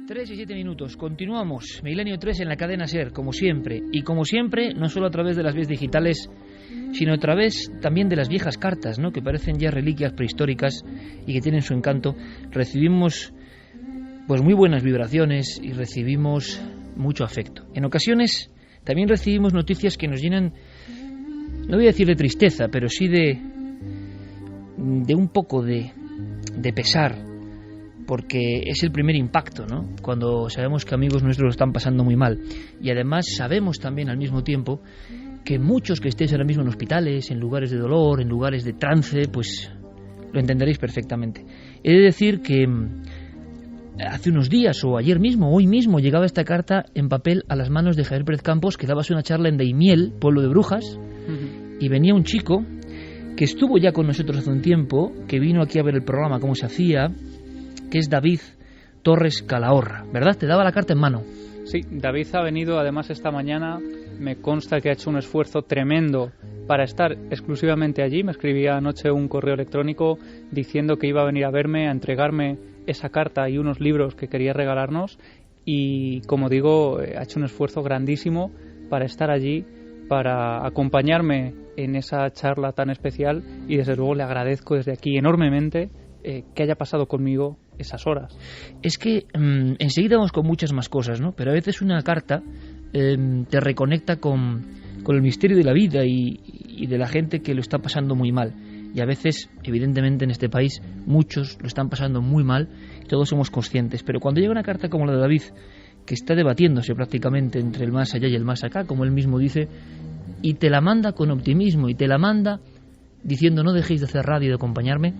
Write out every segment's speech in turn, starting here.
3:07. Continuamos. Milenio 3 en la cadena SER, como siempre. Y como siempre, no solo a través de las vías digitales, sino a través también de las viejas cartas, ¿no?, que parecen ya reliquias prehistóricas y que tienen su encanto. Recibimos pues muy buenas vibraciones y recibimos mucho afecto. En ocasiones también recibimos noticias que nos llenan, no voy a decir de tristeza, pero sí de un poco de pesar, porque es el primer impacto, ¿no?, cuando sabemos que amigos nuestros lo están pasando muy mal. Y además sabemos también al mismo tiempo que muchos que estéis ahora mismo en hospitales, en lugares de dolor, en lugares de trance, pues lo entenderéis perfectamente. He de decir que hace unos días, o ayer mismo, hoy mismo, llegaba esta carta en papel a las manos de Javier Pérez Campos, que daba una charla en Daimiel, pueblo de Brujas, y venía un chico que estuvo ya con nosotros hace un tiempo, que vino aquí a ver el programa, cómo se hacía, que es David Torres Calahorra, ¿verdad? Te daba la carta en mano. Sí, David ha venido además esta mañana, me consta que ha hecho un esfuerzo tremendo para estar exclusivamente allí. Me escribía anoche un correo electrónico diciendo que iba a venir a verme, a entregarme esa carta y unos libros que quería regalarnos, y como digo, ha hecho un esfuerzo grandísimo para estar allí, para acompañarme en esa charla tan especial, y desde luego le agradezco desde aquí enormemente que haya pasado conmigo esas horas. Es que enseguida vamos con muchas más cosas, ¿no? Pero a veces una carta te reconecta con el misterio de la vida y de la gente que lo está pasando muy mal. Y a veces, evidentemente, en este país muchos lo están pasando muy mal, todos somos conscientes. Pero cuando llega una carta como la de David, que está debatiéndose prácticamente entre el más allá y el más acá, como él mismo dice, y te la manda con optimismo, y te la manda diciendo no dejéis de hacer radio y de acompañarme,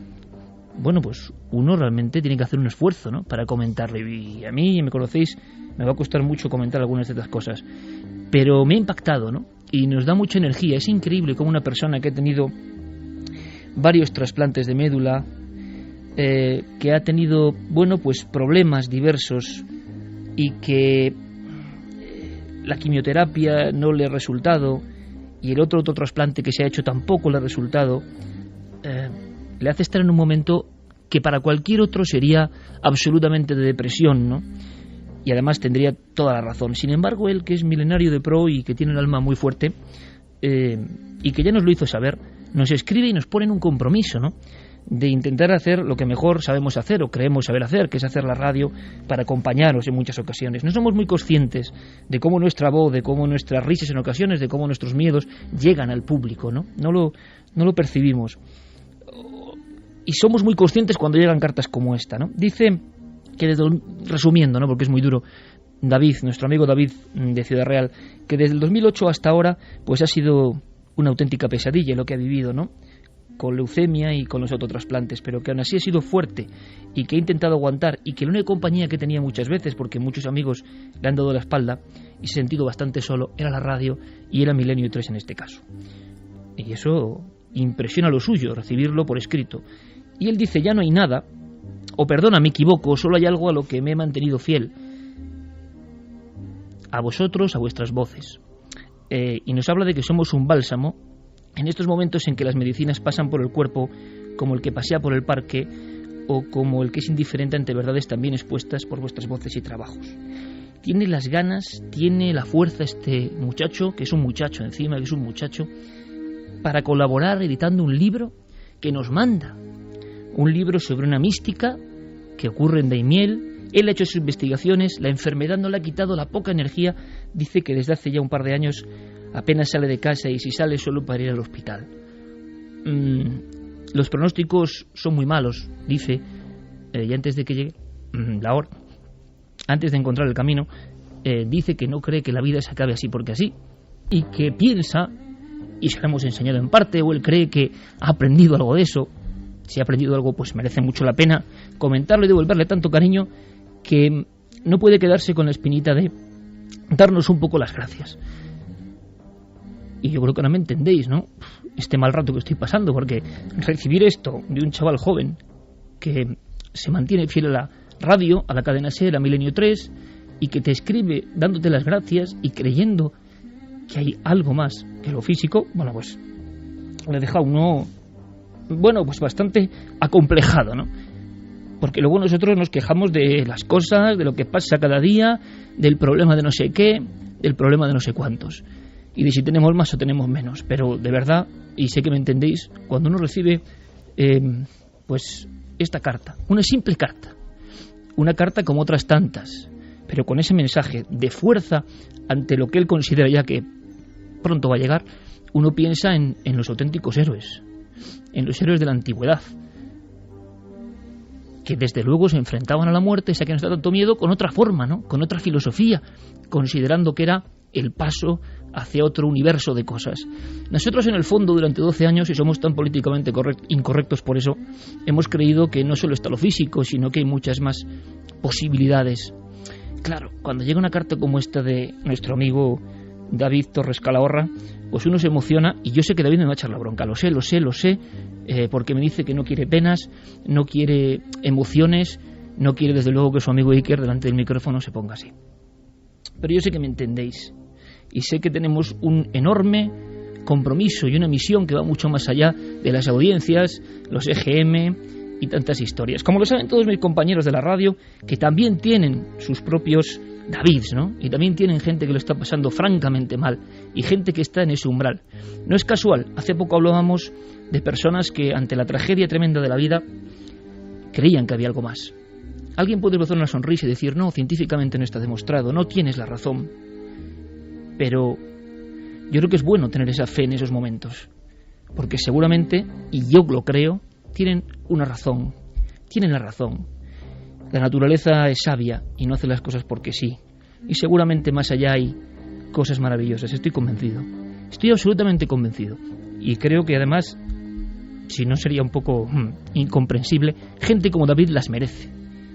bueno, pues uno realmente tiene que hacer un esfuerzo, ¿no?, para comentarlo. Y a mí, me conocéis, me va a costar mucho comentar algunas de estas cosas, pero me ha impactado, ¿no?, y nos da mucha energía. Es increíble cómo una persona que ha tenido varios trasplantes de médula, que ha tenido, bueno, pues problemas diversos, y que la quimioterapia no le ha resultado, y el otro trasplante que se ha hecho tampoco le ha resultado, le hace estar en un momento que para cualquier otro sería absolutamente de depresión, ¿no? Y además tendría toda la razón. Sin embargo, él, que es milenario de pro y que tiene el alma muy fuerte, y que ya nos lo hizo saber, nos escribe y nos pone en un compromiso, ¿no?, de intentar hacer lo que mejor sabemos hacer o creemos saber hacer, que es hacer la radio para acompañaros en muchas ocasiones. No somos muy conscientes de cómo nuestra voz, de cómo nuestras risas en ocasiones, de cómo nuestros miedos llegan al público, ¿no? No lo percibimos. Y somos muy conscientes cuando llegan cartas como esta, ¿no? Dice que, resumiendo, ¿no?, porque es muy duro, David, nuestro amigo David de Ciudad Real, que desde el 2008 hasta ahora pues ha sido una auténtica pesadilla lo que ha vivido, ¿no?, con leucemia y con los autotrasplantes, pero que aún así ha sido fuerte y que ha intentado aguantar, y que la única compañía que tenía muchas veces, porque muchos amigos le han dado la espalda y se ha sentido bastante solo, era la radio, y era Milenio 3 en este caso. Y eso impresiona lo suyo, recibirlo por escrito. Y él dice, ya no hay nada, o perdona, me equivoco, solo hay algo a lo que me he mantenido fiel, a vosotros, a vuestras voces. Y nos habla de que somos un bálsamo en estos momentos en que las medicinas pasan por el cuerpo como el que pasea por el parque, o como el que es indiferente ante verdades también expuestas por vuestras voces y trabajos. Tiene las ganas, tiene la fuerza este muchacho, que es un muchacho encima, que es un muchacho, para colaborar editando un libro que nos manda. Un libro sobre una mística que ocurre en Daimiel. Él ha hecho sus investigaciones, la enfermedad no le ha quitado la poca energía. Dice que desde hace ya un par de años apenas sale de casa, y si sale solo para ir al hospital. Los pronósticos son muy malos, dice, y antes de que llegue la hora, antes de encontrar el camino, dice que no cree que la vida se acabe así porque así, y que piensa, y se lo hemos enseñado en parte, o él cree que ha aprendido algo de eso. Si ha aprendido algo, pues merece mucho la pena comentarlo y devolverle tanto cariño, que no puede quedarse con la espinita de darnos un poco las gracias. Y yo creo que no me entendéis, ¿no?, este mal rato que estoy pasando, porque recibir esto de un chaval joven que se mantiene fiel a la radio, a la cadena SER, a Milenio 3, y que te escribe dándote las gracias y creyendo que hay algo más que lo físico, bueno, pues le deja a uno, bueno, pues bastante acomplejado, ¿no? Porque luego nosotros nos quejamos de las cosas, de lo que pasa cada día, del problema de no sé qué, del problema de no sé cuántos, y de si tenemos más o tenemos menos. Pero de verdad, y sé que me entendéis, cuando uno recibe pues esta carta, una simple carta, una carta como otras tantas, pero con ese mensaje de fuerza ante lo que él considera ya que pronto va a llegar, uno piensa en los auténticos héroes, en los héroes de la antigüedad, que desde luego se enfrentaban a la muerte, esa que nos da tanto miedo, con otra forma, ¿no? Con otra filosofía, considerando que era el paso hacia otro universo de cosas. Nosotros, en el fondo, durante 12 años, y somos tan políticamente incorrectos por eso, hemos creído que no solo está lo físico, sino que hay muchas más posibilidades. Claro, cuando llega una carta como esta de nuestro amigo David Torres Calahorra, pues uno se emociona, y yo sé que David me va a echar la bronca, lo sé, porque me dice que no quiere penas, no quiere emociones, no quiere desde luego que su amigo Iker delante del micrófono se ponga así. Pero yo sé que me entendéis, y sé que tenemos un enorme compromiso y una misión que va mucho más allá de las audiencias, los EGM y tantas historias. Como lo saben todos mis compañeros de la radio, que también tienen sus propios Davids, ¿no? Y también tienen gente que lo está pasando francamente mal, y gente que está en ese umbral. No es casual, hace poco hablábamos de personas que ante la tragedia tremenda de la vida creían que había algo más. Alguien puede esbozar una sonrisa y decir, no, científicamente no está demostrado, no tienes la razón. Pero yo creo que es bueno tener esa fe en esos momentos, porque seguramente, y yo lo creo, tienen una razón, tienen la razón. La naturaleza es sabia y no hace las cosas porque sí, y seguramente más allá hay cosas maravillosas, estoy convencido, estoy absolutamente convencido, y creo que además, si no sería un poco incomprensible, gente como David las merece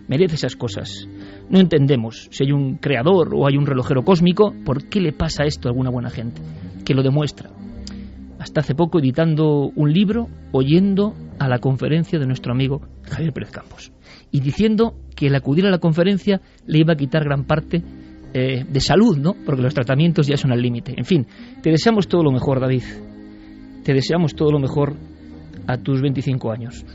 esas cosas. No entendemos si hay un creador o hay un relojero cósmico, ¿por qué le pasa esto a alguna buena gente? Que lo demuestra. Hasta hace poco editando un libro, oyendo a la conferencia de nuestro amigo Javier Pérez Campos, y diciendo que el acudir a la conferencia le iba a quitar gran parte de salud, ¿no? Porque los tratamientos ya son al límite. En fin, te deseamos todo lo mejor, David. Te deseamos todo lo mejor a tus 25 años.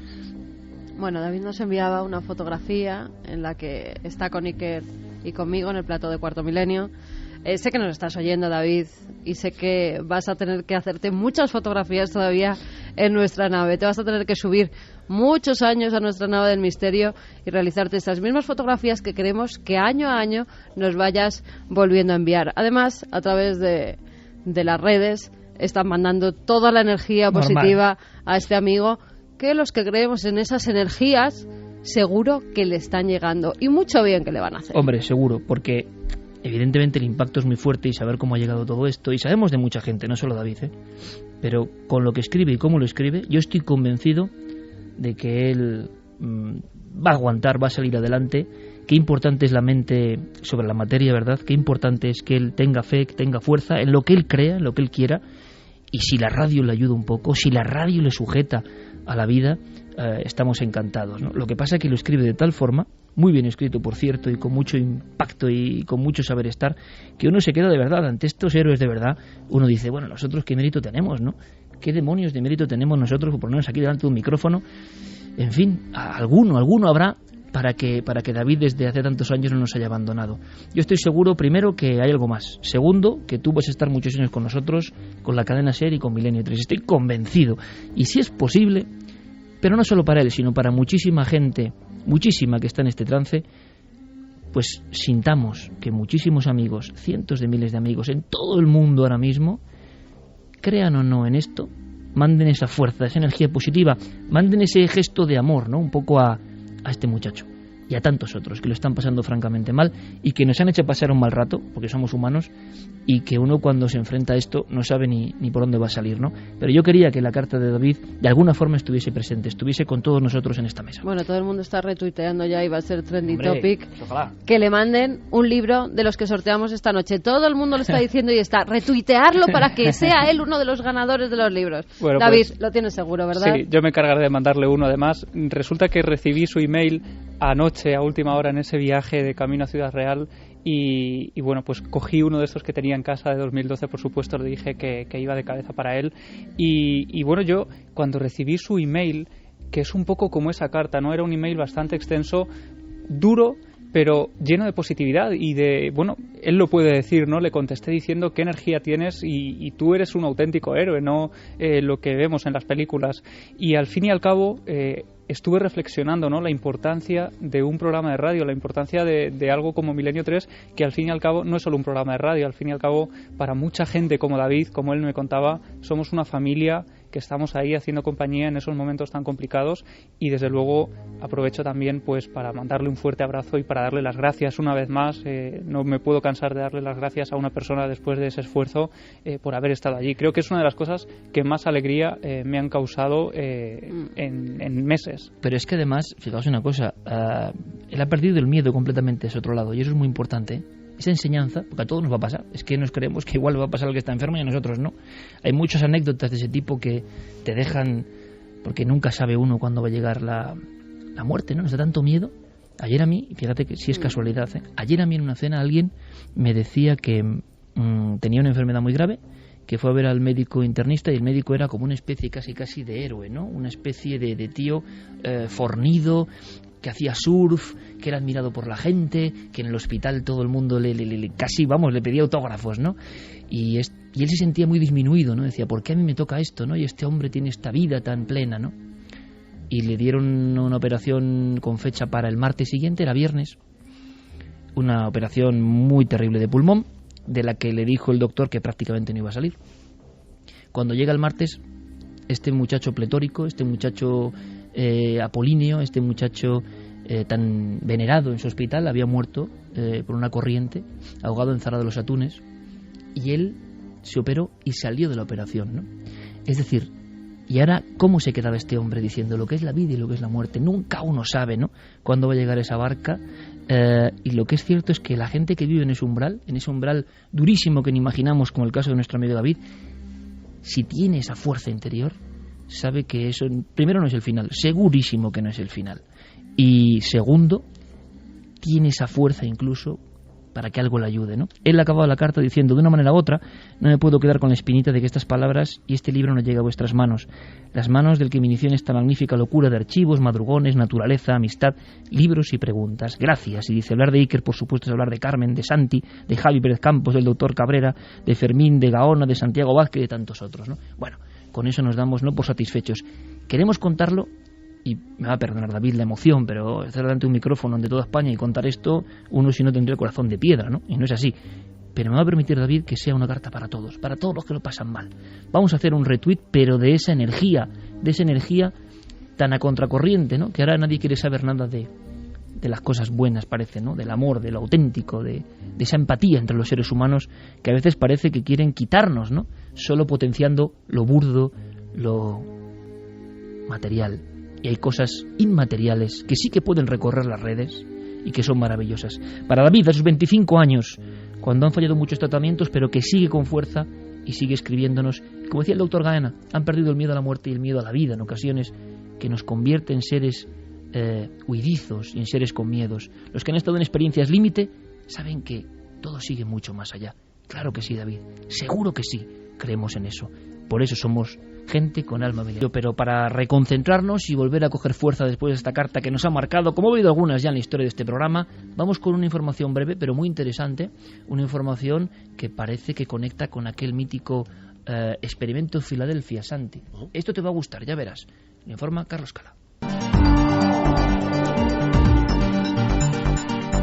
Bueno, David nos enviaba una fotografía en la que está con Iker y conmigo en el plató de Cuarto Milenio. Sé que nos estás oyendo, David, y sé que vas a tener que hacerte muchas fotografías todavía en nuestra nave. Te vas a tener que subir muchos años a nuestra nave del misterio y realizarte estas mismas fotografías que queremos que año a año nos vayas volviendo a enviar. Además, a través de las redes están mandando toda la energía positiva a este amigo, que los que creemos en esas energías seguro que le están llegando, y mucho bien que le van a hacer. Hombre, seguro, porque evidentemente el impacto es muy fuerte, y saber cómo ha llegado todo esto, y sabemos de mucha gente, no solo David, pero con lo que escribe y cómo lo escribe, yo estoy convencido de que él va a aguantar, va a salir adelante. Qué importante es la mente sobre la materia, ¿verdad? Qué importante es que él tenga fe, que tenga fuerza en lo que él crea, en lo que él quiera, y si la radio le ayuda un poco, si la radio le sujeta a la vida, estamos encantados, ¿no? Lo que pasa es que lo escribe de tal forma, muy bien escrito por cierto, y con mucho impacto y con mucho saber estar, que uno se queda de verdad ante estos héroes de verdad. Uno dice, bueno, nosotros qué mérito tenemos, ¿no? ¿Qué demonios de mérito tenemos nosotros por ponernos aquí delante de un micrófono? En fin, alguno habrá para que David desde hace tantos años no nos haya abandonado. Yo estoy seguro, primero, que hay algo más. Segundo, que tú vas a estar muchos años con nosotros, con la cadena SER y con Milenio 3. Estoy convencido. Y si es posible, pero no solo para él, sino para muchísima gente, muchísima que está en este trance, pues sintamos que muchísimos amigos, cientos de miles de amigos en todo el mundo ahora mismo, crean o no en esto, manden esa fuerza, esa energía positiva, manden ese gesto de amor, ¿no? Un poco a este muchacho y a tantos otros que lo están pasando francamente mal y que nos han hecho pasar un mal rato, porque somos humanos, y que uno cuando se enfrenta a esto no sabe ni por dónde va a salir, ¿no? Pero yo quería que la carta de David de alguna forma estuviese presente, estuviese con todos nosotros en esta mesa. Bueno, todo el mundo está retuiteando ya y va a ser trending Hombre, topic. pues ojalá. Que le manden un libro de los que sorteamos esta noche. Todo el mundo lo está diciendo y está retuitearlo para que sea él uno de los ganadores de los libros. Bueno, David, pues, lo tienes seguro, ¿verdad? Sí, yo me encargaré de mandarle uno. Además, resulta que recibí su email anoche a última hora en ese viaje de camino a Ciudad Real y bueno, pues cogí uno de estos que tenía en casa de 2012, por supuesto, le dije que iba de cabeza para él y bueno, yo cuando recibí su email que es un poco como esa carta, ¿no? Era un email bastante extenso, duro, pero lleno de positividad y de, bueno, él lo puede decir, ¿no? Le contesté diciendo qué energía tienes y tú eres un auténtico héroe, no lo que vemos en las películas. Y al fin y al cabo estuve reflexionando, ¿no? La importancia de un programa de radio, la importancia de algo como Milenio 3, que al fin y al cabo no es solo un programa de radio, al fin y al cabo para mucha gente como David, como él me contaba, somos una familia que estamos ahí haciendo compañía en esos momentos tan complicados, y desde luego aprovecho también pues para mandarle un fuerte abrazo y para darle las gracias una vez más. No me puedo cansar de darle las gracias a una persona después de ese esfuerzo por haber estado allí. Creo que es una de las cosas que más alegría me han causado en meses. Pero es que además, fijaos una cosa, él ha perdido el miedo completamente a ese otro lado, y eso es muy importante, ¿eh? Esa enseñanza, porque a todos nos va a pasar, es que nos creemos que igual le va a pasar al que está enfermo y a nosotros no. Hay muchas anécdotas de ese tipo que te dejan, porque nunca sabe uno cuándo va a llegar la muerte, ¿no? Nos da tanto miedo. Ayer a mí, fíjate que sí es casualidad, ayer a mí en una cena alguien me decía que tenía una enfermedad muy grave, que fue a ver al médico internista, y el médico era como una especie casi de héroe, ¿no? Una especie de tío fornido, que hacía surf, que era admirado por la gente, que en el hospital todo el mundo le pedía autógrafos, ¿no? Y él se sentía muy disminuido, ¿no? Decía, ¿por qué a mí me toca esto, no? Y este hombre tiene esta vida tan plena, ¿no? Y le dieron una operación con fecha para el martes siguiente, era viernes, una operación muy terrible de pulmón, de la que le dijo el doctor que prácticamente no iba a salir. Cuando llega el martes, este muchacho pletórico, este muchacho apolíneo, este muchacho tan venerado en su hospital, había muerto por una corriente, ahogado en Zara de los Atunes, y él se operó y salió de la operación, ¿no? Es decir, y ahora, ¿cómo se quedaba este hombre diciendo lo que es la vida y lo que es la muerte? Nunca uno sabe, ¿no?, cuándo va a llegar esa barca. Y lo que es cierto es que la gente que vive en ese umbral durísimo que ni imaginamos, como el caso de nuestro amigo David, si tiene esa fuerza interior, sabe que eso, primero, no es el final, segurísimo que no es el final, y segundo, tiene esa fuerza incluso para que algo le ayude, ¿no? Él acababa la carta diciendo, de una manera u otra, no me puedo quedar con la espinita de que estas palabras y este libro no llegue a vuestras manos, las manos del que me inició en esta magnífica locura de archivos, madrugones, naturaleza, amistad, libros y preguntas. Gracias. Y dice, hablar de Iker, por supuesto, es hablar de Carmen, de Santi, de Javi Pérez Campos, del doctor Cabrera, de Fermín, de Gaona, de Santiago Vázquez y de tantos otros, ¿no? Bueno, con eso nos damos no por satisfechos. Queremos contarlo, y me va a perdonar David la emoción, pero estar delante de un micrófono de toda España y contar esto, uno si no tendría el corazón de piedra, ¿no? Y no es así. Pero me va a permitir, David, que sea una carta para todos los que lo pasan mal. Vamos a hacer un retweet, pero de esa energía tan a contracorriente, ¿no? Que ahora nadie quiere saber nada de las cosas buenas, parece, ¿no? Del amor, de lo auténtico, de esa empatía entre los seres humanos, que a veces parece que quieren quitarnos, ¿no? Solo potenciando lo burdo, lo material. Y hay cosas inmateriales que sí que pueden recorrer las redes y que son maravillosas. Para David, a sus 25 años, cuando han fallado muchos tratamientos, pero que sigue con fuerza y sigue escribiéndonos. Como decía el doctor Gaena, han perdido el miedo a la muerte y el miedo a la vida en ocasiones, que nos convierte en seres huidizos y en seres con miedos. Los que han estado en experiencias límite saben que todo sigue mucho más allá. Claro que sí, David, seguro que sí, creemos en eso. Por eso somos gente con alma milenaria. Pero para reconcentrarnos y volver a coger fuerza después de esta carta que nos ha marcado, como he oído algunas ya en la historia de este programa, vamos con una información breve pero muy interesante, una información que parece que conecta con aquel mítico experimento Filadelfia, Santi. Esto te va a gustar, ya verás. Le informa Carlos Cala.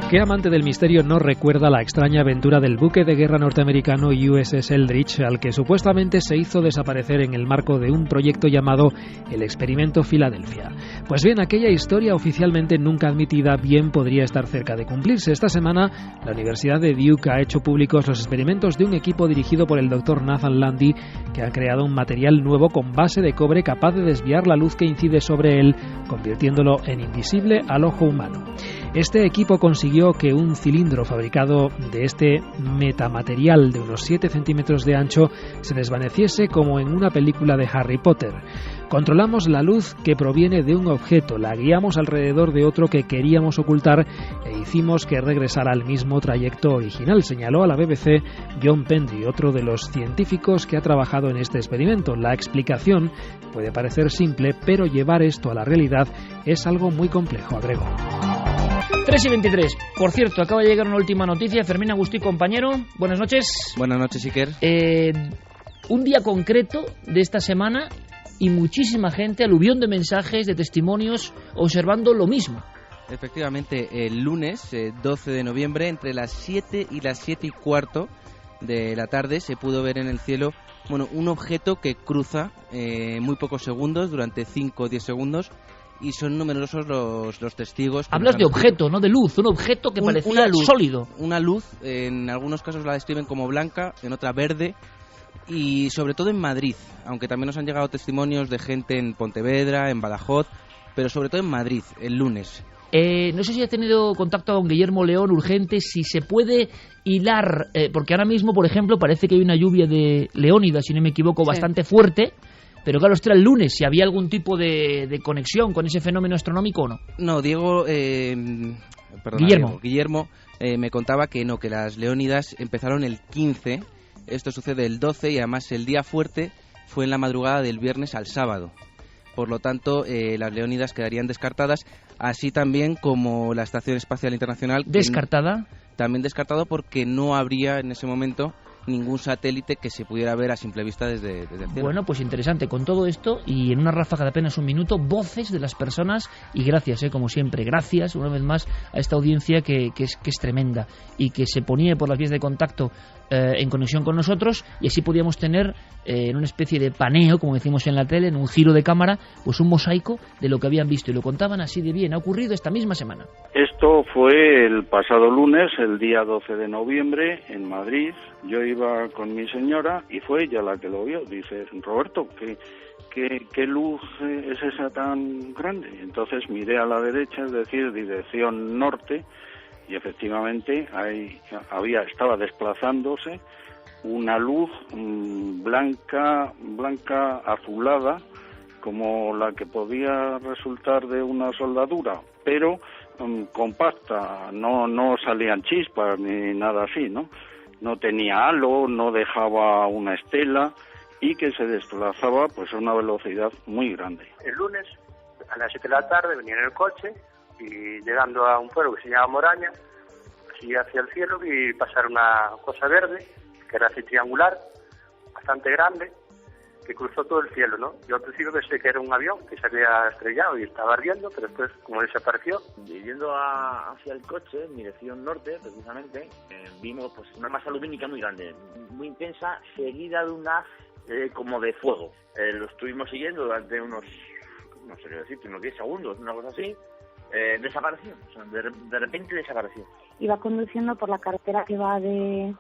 ¿Qué amante del misterio no recuerda la extraña aventura del buque de guerra norteamericano USS Eldridge, al que supuestamente se hizo desaparecer en el marco de un proyecto llamado el Experimento Filadelfia? Pues bien, aquella historia oficialmente nunca admitida bien podría estar cerca de cumplirse. Esta semana, la Universidad de Duke ha hecho públicos los experimentos de un equipo dirigido por el Dr. Nathan Landy, que ha creado un material nuevo con base de cobre capaz de desviar la luz que incide sobre él, convirtiéndolo en invisible al ojo humano. Este equipo consiguió que un cilindro fabricado de este metamaterial de unos 7 centímetros de ancho se desvaneciese como en una película de Harry Potter. Controlamos la luz que proviene de un objeto, la guiamos alrededor de otro que queríamos ocultar e hicimos que regresara al mismo trayecto original, señaló a la BBC John Pendry, otro de los científicos que ha trabajado en este experimento. La explicación puede parecer simple, pero llevar esto a la realidad es algo muy complejo, agregó. 3:23. Por cierto, acaba de llegar una última noticia. Fermín Agustí, compañero, buenas noches. Buenas noches, Iker. Un día concreto de esta semana y muchísima gente, aluvión de mensajes, de testimonios, observando lo mismo. Efectivamente, el lunes 12 de noviembre, entre las 7 y las 7:15 de la tarde, se pudo ver en el cielo un objeto que cruza muy pocos segundos, durante 5 o 10 segundos, y son numerosos los testigos. Hablas de objeto, no de luz, un objeto que parecía sólido. Una luz, en algunos casos la describen como blanca, en otra verde, y sobre todo en Madrid, aunque también nos han llegado testimonios de gente en Pontevedra, en Badajoz, pero sobre todo en Madrid, el lunes. No sé si ha tenido contacto con Guillermo León urgente, si se puede hilar, porque ahora mismo, por ejemplo, parece que hay una lluvia de leónidas, si no me equivoco, bastante fuerte, pero claro, esto era el lunes, si había algún tipo de conexión con ese fenómeno astronómico o no. No, Guillermo me contaba que no, que las leónidas empezaron el 15, esto sucede el 12 y además el día fuerte fue en la madrugada del viernes al sábado. Por lo tanto, las leónidas quedarían descartadas, así también como la Estación Espacial Internacional. ¿Descartada? También descartado porque no habría en ese momento ningún satélite que se pudiera ver a simple vista desde el cielo. Bueno, pues interesante. Con todo esto, y en una ráfaga de apenas un minuto, voces de las personas, y gracias, como siempre, gracias una vez más a esta audiencia que es tremenda, y que se ponía por las vías de contacto en conexión con nosotros, y así podíamos tener en una especie de paneo, como decimos en la tele, en un giro de cámara, pues un mosaico de lo que habían visto, y lo contaban así de bien. Ha ocurrido esta misma semana. Esto fue el pasado lunes, el día 12 de noviembre, en Madrid. Yo iba con mi señora y fue ella la que lo vio. Dice, Roberto, ¿qué luz es esa tan grande? Entonces miré a la derecha, es decir, dirección norte, y efectivamente estaba desplazándose una luz blanca azulada, como la que podía resultar de una soldadura, pero compacta, no salían chispas ni nada así, ¿no? No tenía halo, no dejaba una estela y que se desplazaba pues a una velocidad muy grande. El lunes a las 7 de la tarde venía en el coche y llegando a un pueblo que se llama Moraña, así hacia el cielo, vi pasar una cosa verde, que era así triangular, bastante grande, que cruzó todo el cielo, ¿no? Yo al principio pensé que era un avión que se había estrellado y estaba ardiendo, pero después, como desapareció. Yendo hacia el coche, en dirección norte, precisamente, vimos pues una masa lumínica muy grande, muy intensa, seguida de un haz como de fuego. Lo estuvimos siguiendo durante unos 10 segundos, una cosa así. Desapareció, o sea, de repente desapareció. Iba conduciendo por la carretera que va de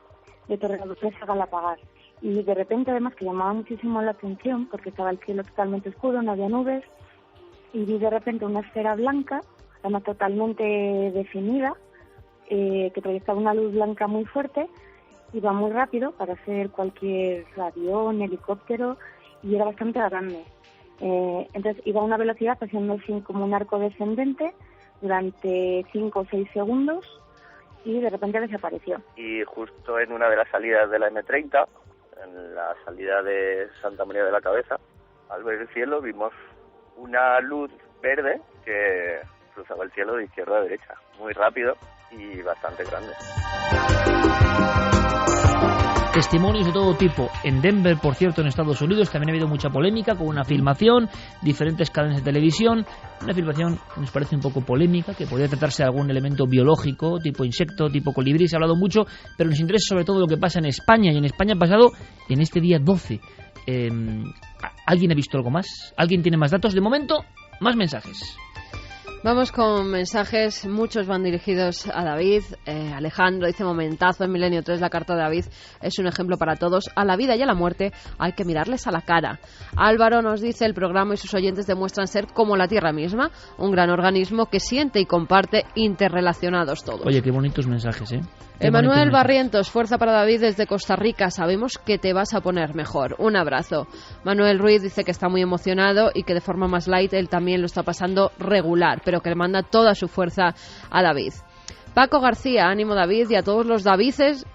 Torredonjos a Galapagar. Y de repente, además, que llamaba muchísimo la atención, porque estaba el cielo totalmente oscuro, no había nubes, y vi de repente una esfera blanca, además totalmente definida, que proyectaba una luz blanca muy fuerte, iba muy rápido para hacer cualquier avión, helicóptero, y era bastante grande. Entonces iba a una velocidad haciendo así como un arco descendente durante 5 o 6 segundos, y de repente desapareció. Y justo en una de las salidas de la M30, en la salida de Santa María de la Cabeza, al ver el cielo vimos una luz verde que cruzaba el cielo de izquierda a derecha, muy rápido y bastante grande. Testimonios de todo tipo. En Denver, por cierto, en Estados Unidos, también ha habido mucha polémica con una filmación, diferentes cadenas de televisión, una filmación que nos parece un poco polémica, que podría tratarse de algún elemento biológico, tipo insecto, tipo colibrí, se ha hablado mucho, pero nos interesa sobre todo lo que pasa en España, y en España ha pasado en este día 12. ¿Alguien ha visto algo más? ¿Alguien tiene más datos? De momento, más mensajes. Vamos con mensajes, muchos van dirigidos a David. Alejandro dice: momentazo en Milenio 3, la carta de David es un ejemplo para todos. A la vida y a la muerte hay que mirarles a la cara. Álvaro nos dice: el programa y sus oyentes demuestran ser como la Tierra misma, un gran organismo que siente y comparte, interrelacionados todos. Oye, qué bonitos mensajes, ¿eh? Emanuel Barrientos: fuerza para David desde Costa Rica, sabemos que te vas a poner mejor. Un abrazo. Manuel Ruiz dice que está muy emocionado y que de forma más light él también lo está pasando regular, pero que le manda toda su fuerza a David. Paco García: ánimo David y a todos los Davices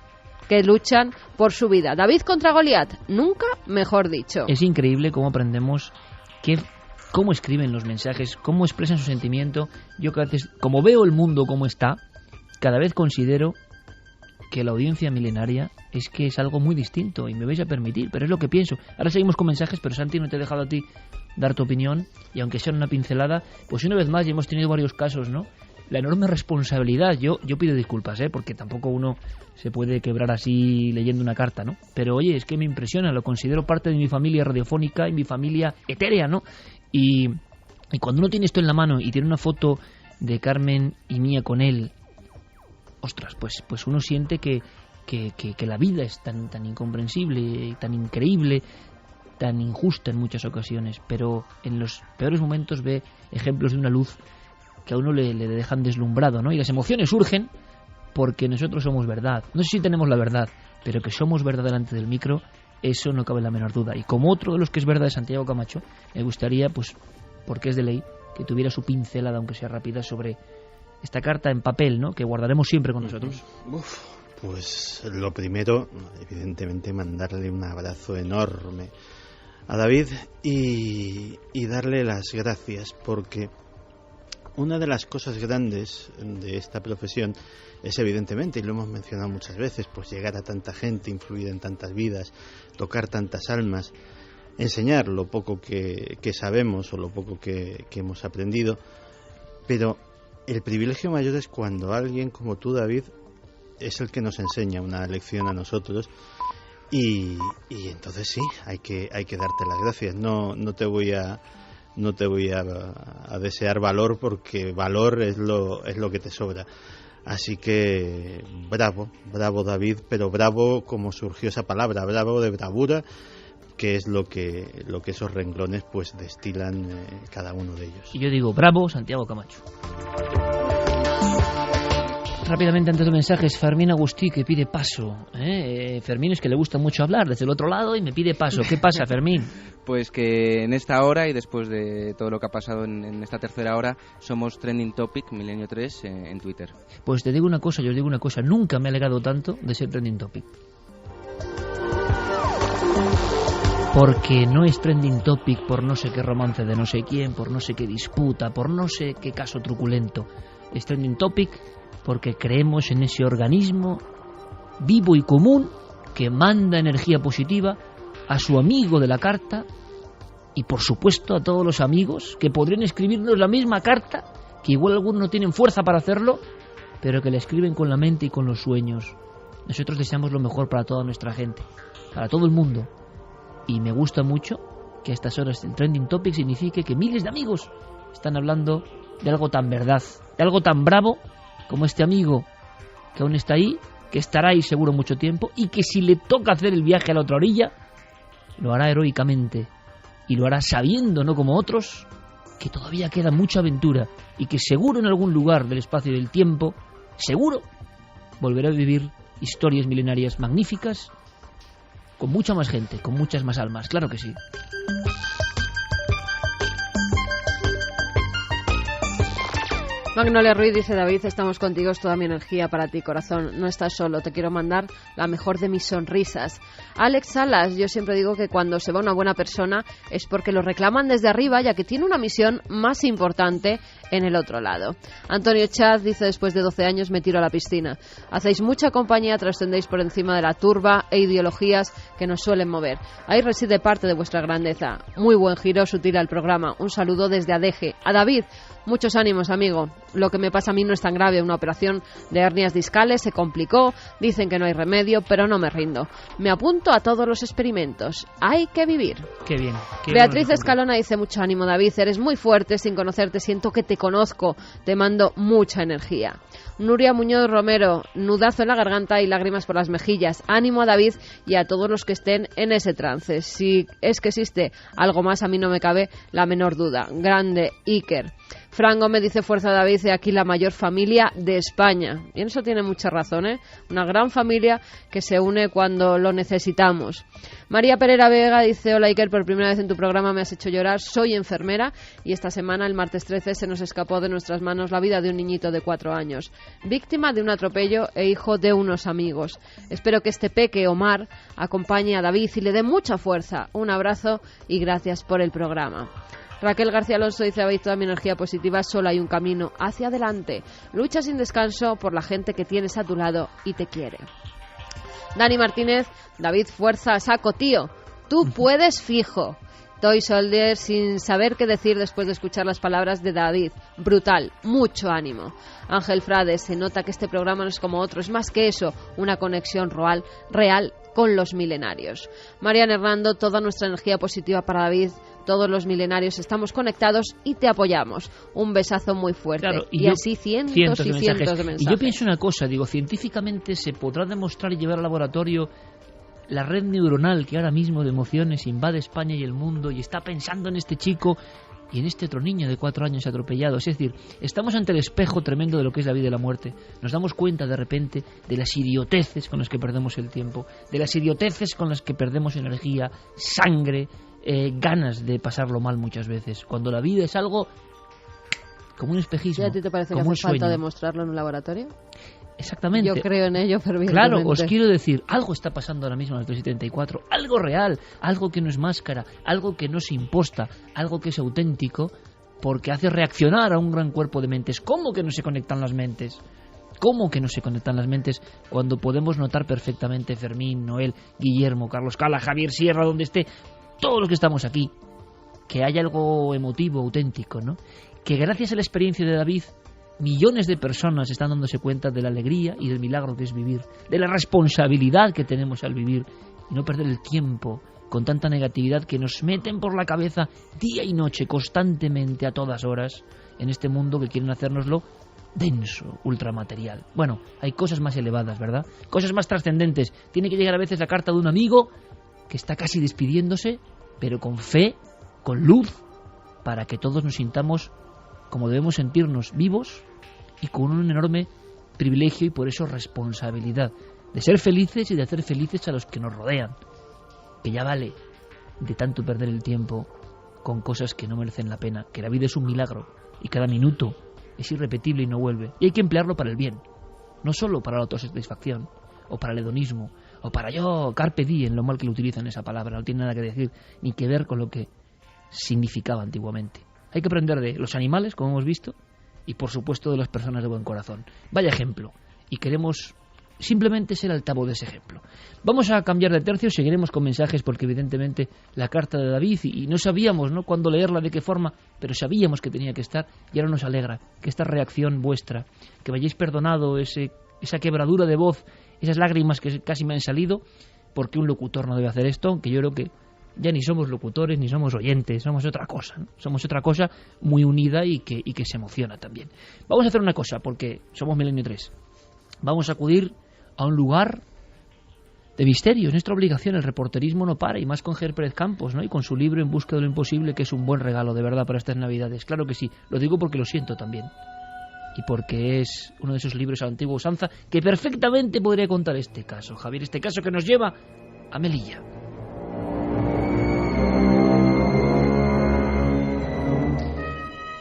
que luchan por su vida. David contra Goliat, nunca mejor dicho. Es increíble cómo aprendemos cómo escriben los mensajes, cómo expresan su sentimiento. Yo cada vez, como veo el mundo como está, cada vez considero que la audiencia milenaria es que es algo muy distinto, y me vais a permitir, pero es lo que pienso. Ahora seguimos con mensajes, pero Santi, no te he dejado a ti dar tu opinión, y aunque sea una pincelada, pues una vez más, ya hemos tenido varios casos, ¿no? La enorme responsabilidad, yo pido disculpas, porque tampoco uno se puede quebrar así leyendo una carta, ¿no? Pero oye, es que me impresiona, lo considero parte de mi familia radiofónica y mi familia etérea, ¿no? Y cuando uno tiene esto en la mano y tiene una foto de Carmen y mía con él, ostras, pues uno siente que la vida es tan incomprensible, tan increíble, tan injusta en muchas ocasiones, pero en los peores momentos ve ejemplos de una luz que a uno le dejan deslumbrado, ¿no? Y las emociones surgen porque nosotros somos verdad. No sé si tenemos la verdad, pero que somos verdad delante del micro, eso no cabe la menor duda. Y como otro de los que es verdad, Santiago Camacho, me gustaría, pues, porque es de ley, que tuviera su pincelada, aunque sea rápida, sobre esta carta en papel, ¿no?, que guardaremos siempre con nosotros. Pues lo primero, evidentemente, mandarle un abrazo enorme a David y darle las gracias, porque una de las cosas grandes de esta profesión es, evidentemente, y lo hemos mencionado muchas veces, pues llegar a tanta gente, influir en tantas vidas, tocar tantas almas, enseñar lo poco que sabemos o lo poco que hemos aprendido, pero el privilegio mayor es cuando alguien como tú, David, es el que nos enseña una lección a nosotros, y entonces sí, hay que darte las gracias. No te voy a desear valor, porque valor es lo que te sobra. Así que bravo David, pero bravo como surgió esa palabra, bravo de bravura, que es lo que esos renglones pues destilan cada uno de ellos. Y yo digo bravo Santiago Camacho. Rápidamente, antes de mensajes, Fermín Agustí, que pide paso. Fermín es que le gusta mucho hablar desde el otro lado y me pide paso. ¿Qué pasa, Fermín? Pues que en esta hora y después de todo lo que ha pasado en esta tercera hora, somos Trending Topic Milenio 3 en Twitter. Pues te digo una cosa, yo os digo una cosa, nunca me he alegrado tanto de ser Trending Topic. Porque no es Trending Topic por no sé qué romance de no sé quién, por no sé qué disputa, por no sé qué caso truculento. Es Trending Topic porque creemos en ese organismo vivo y común que manda energía positiva a su amigo de la carta y, por supuesto, a todos los amigos que podrían escribirnos la misma carta, que igual algunos no tienen fuerza para hacerlo, pero que la escriben con la mente y con los sueños. Nosotros deseamos lo mejor para toda nuestra gente, para todo el mundo, y me gusta mucho que a estas horas el Trending Topic signifique que miles de amigos están hablando de algo tan verdad, de algo tan bravo como este amigo que aún está ahí, que estará ahí seguro mucho tiempo, y que si le toca hacer el viaje a la otra orilla, lo hará heroicamente, y lo hará sabiendo, no como otros, que todavía queda mucha aventura, y que seguro en algún lugar del espacio y del tiempo, seguro, volverá a vivir historias milenarias magníficas, con mucha más gente, con muchas más almas, claro que sí. Magnolia Ruiz dice: David, estamos contigo, es toda mi energía para ti, corazón, no estás solo, te quiero mandar la mejor de mis sonrisas. Alex Salas: yo siempre digo que cuando se va una buena persona es porque lo reclaman desde arriba, ya que tiene una misión más importante en el otro lado. Antonio Chaz dice: después de 12 años me tiro a la piscina. Hacéis mucha compañía, trascendéis por encima de la turba e ideologías que nos suelen mover. Ahí reside parte de vuestra grandeza. Muy buen giro sutil al programa. Un saludo desde Adeje. A David: muchos ánimos, amigo. Lo que me pasa a mí no es tan grave. Una operación de hernias discales se complicó. Dicen que no hay remedio, pero no me rindo. Me apunto a todos los experimentos. Hay que vivir. Qué bien. Beatriz Escalona dice: mucho ánimo, David. Eres muy fuerte. Sin conocerte siento que te conozco, te mando mucha energía. Nuria Muñoz Romero, nudazo en la garganta y lágrimas por las mejillas. Ánimo a David y a todos los que estén en ese trance. Si es que existe algo más, a mí no me cabe la menor duda. Grande Iker. Fran Gómez dice: fuerza David, de aquí la mayor familia de España. Y en eso tiene mucha razón, ¿eh? Una gran familia que se une cuando lo necesitamos. María Pereira Vega dice: hola Iker, por primera vez en tu programa me has hecho llorar. Soy enfermera y esta semana, el martes 13, se nos escapó de nuestras manos la vida de un niñito de 4 años, víctima de un atropello e hijo de unos amigos. Espero que este peque, Omar, acompañe a David y le dé mucha fuerza. Un abrazo y gracias por el programa. Raquel García Alonso dice: habéis toda mi energía positiva, solo hay un camino hacia adelante. Lucha sin descanso por la gente que tienes a tu lado y te quiere. Dani Martínez: David, fuerza, saco, tío. Tú puedes, fijo. Toy Soldier, sin saber qué decir después de escuchar las palabras de David. Brutal, mucho ánimo. Ángel Frades: se nota que este programa no es como otro, es más que eso, una conexión real con los milenarios. Marian Hernando: toda nuestra energía positiva para David. Todos los milenarios estamos conectados y te apoyamos. Un besazo muy fuerte. Claro, y así cientos y cientos de mensajes. Y yo pienso una cosa, digo, científicamente se podrá demostrar y llevar al laboratorio la red neuronal que ahora mismo de emociones invade España y el mundo y está pensando en este chico y en este otro niño de 4 años atropellado. Es decir, estamos ante el espejo tremendo de lo que es la vida y la muerte. Nos damos cuenta de repente de las idioteces con las que perdemos el tiempo, de las idioteces con las que perdemos energía, sangre, ganas de pasarlo mal muchas veces, cuando la vida es algo como un espejismo. ¿Y a ti te parece que hace falta demostrarlo en un laboratorio? Exactamente. Yo creo en ello fervientemente. Claro, os quiero decir, algo está pasando ahora mismo en el 374, algo real, algo que no es máscara, algo que no se imposta, algo que es auténtico, porque hace reaccionar a un gran cuerpo de mentes. ¿Cómo que no se conectan las mentes? ¿Cómo que no se conectan las mentes cuando podemos notar perfectamente Fermín, Noel, Guillermo, Carlos Cala, Javier Sierra, donde esté, todos los que estamos aquí, que hay algo emotivo, auténtico, ¿no? Que gracias a la experiencia de David, millones de personas están dándose cuenta de la alegría y del milagro que es vivir, de la responsabilidad que tenemos al vivir y no perder el tiempo con tanta negatividad que nos meten por la cabeza día y noche, constantemente, a todas horas, en este mundo que quieren hacérnoslo denso, ultramaterial. Bueno, hay cosas más elevadas, ¿verdad? Cosas más trascendentes. Tiene que llegar a veces la carta de un amigo que está casi despidiéndose, pero con fe, con luz, para que todos nos sintamos como debemos sentirnos, vivos y con un enorme privilegio y por eso responsabilidad de ser felices y de hacer felices a los que nos rodean, que ya vale de tanto perder el tiempo con cosas que no merecen la pena, que la vida es un milagro y cada minuto es irrepetible y no vuelve, y hay que emplearlo para el bien, no solo para la autosatisfacción o para el hedonismo o para carpe diem, lo mal que lo utilizan esa palabra, no tiene nada que decir ni que ver con lo que significaba antiguamente. Hay que aprender de los animales, como hemos visto, y por supuesto de las personas de buen corazón. Vaya ejemplo, y queremos simplemente ser altavoz de ese ejemplo. Vamos a cambiar de tercio, seguiremos con mensajes porque evidentemente la carta de David, y no sabíamos, ¿no?, cuándo leerla, de qué forma, pero sabíamos que tenía que estar, y ahora nos alegra que esta reacción vuestra, que me hayáis perdonado esa quebradura de voz, esas lágrimas que casi me han salido, porque un locutor no debe hacer esto, aunque yo creo que ya ni somos locutores, ni somos oyentes, somos otra cosa, ¿no? Somos otra cosa muy unida y que se emociona también. Vamos a hacer una cosa, porque somos Milenio 3. Vamos a acudir a un lugar de misterio. Es nuestra obligación, el reporterismo no para, y más con Ger Pérez Campos, ¿no?, y con su libro En busca de lo imposible, que es un buen regalo, de verdad, para estas Navidades. Claro que sí, lo digo porque lo siento también. Y porque es uno de esos libros a la antigua usanza que perfectamente podría contar este caso, Javier, este caso que nos lleva a Melilla.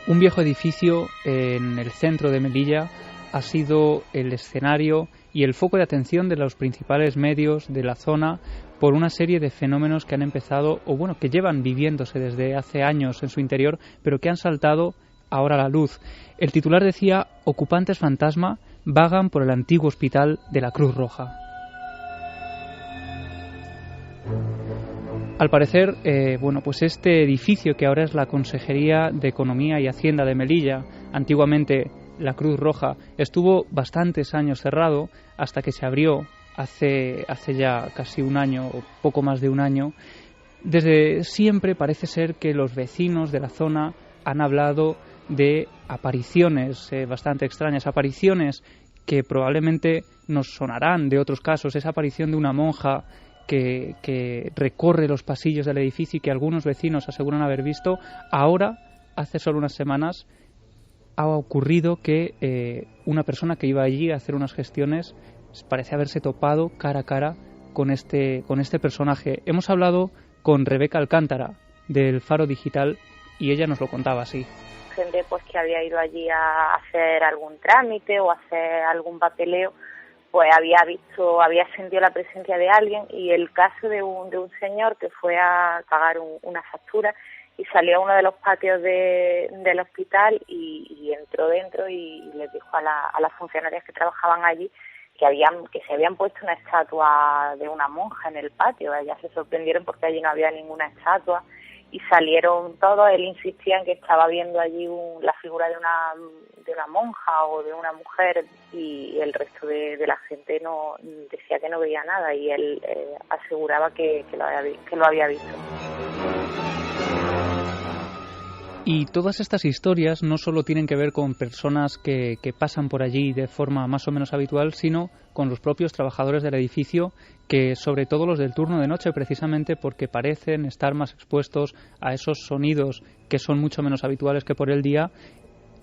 Un viejo edificio en el centro de Melilla ha sido el escenario y el foco de atención de los principales medios de la zona por una serie de fenómenos que han empezado, o bueno, que llevan viviéndose desde hace años en su interior, pero que han saltado ahora a la luz. El titular decía: ocupantes fantasma vagan por el antiguo hospital de la Cruz Roja. Al parecer, pues este edificio, que ahora es la Consejería de Economía y Hacienda de Melilla, antiguamente la Cruz Roja, estuvo bastantes años cerrado hasta que se abrió hace ya casi un año o poco más de un año. Desde siempre parece ser que los vecinos de la zona han hablado de apariciones bastante extrañas, apariciones que probablemente nos sonarán de otros casos. Esa aparición de una monja que recorre los pasillos del edificio y que algunos vecinos aseguran haber visto. Ahora, hace solo unas semanas, ha ocurrido que una persona que iba allí a hacer unas gestiones parece haberse topado cara a cara con este personaje. Hemos hablado con Rebeca Alcántara del Faro Digital y ella nos lo contaba así. Gente pues que había ido allí a hacer algún trámite o a hacer algún papeleo, pues había sentido la presencia de alguien, y el caso de un señor que fue a pagar una factura y salió a uno de los patios del hospital y entró dentro y les dijo a las funcionarias que trabajaban allí que se habían puesto una estatua de una monja en el patio. Ellas se sorprendieron porque allí no había ninguna estatua y salieron todos. Él insistía en que estaba viendo allí la figura de una monja o de una mujer, y el resto de la gente no decía que no veía nada, y él aseguraba que lo había visto. Y todas estas historias no solo tienen que ver con personas que pasan por allí de forma más o menos habitual, sino con los propios trabajadores del edificio, que sobre todo los del turno de noche, precisamente porque parecen estar más expuestos a esos sonidos que son mucho menos habituales que por el día,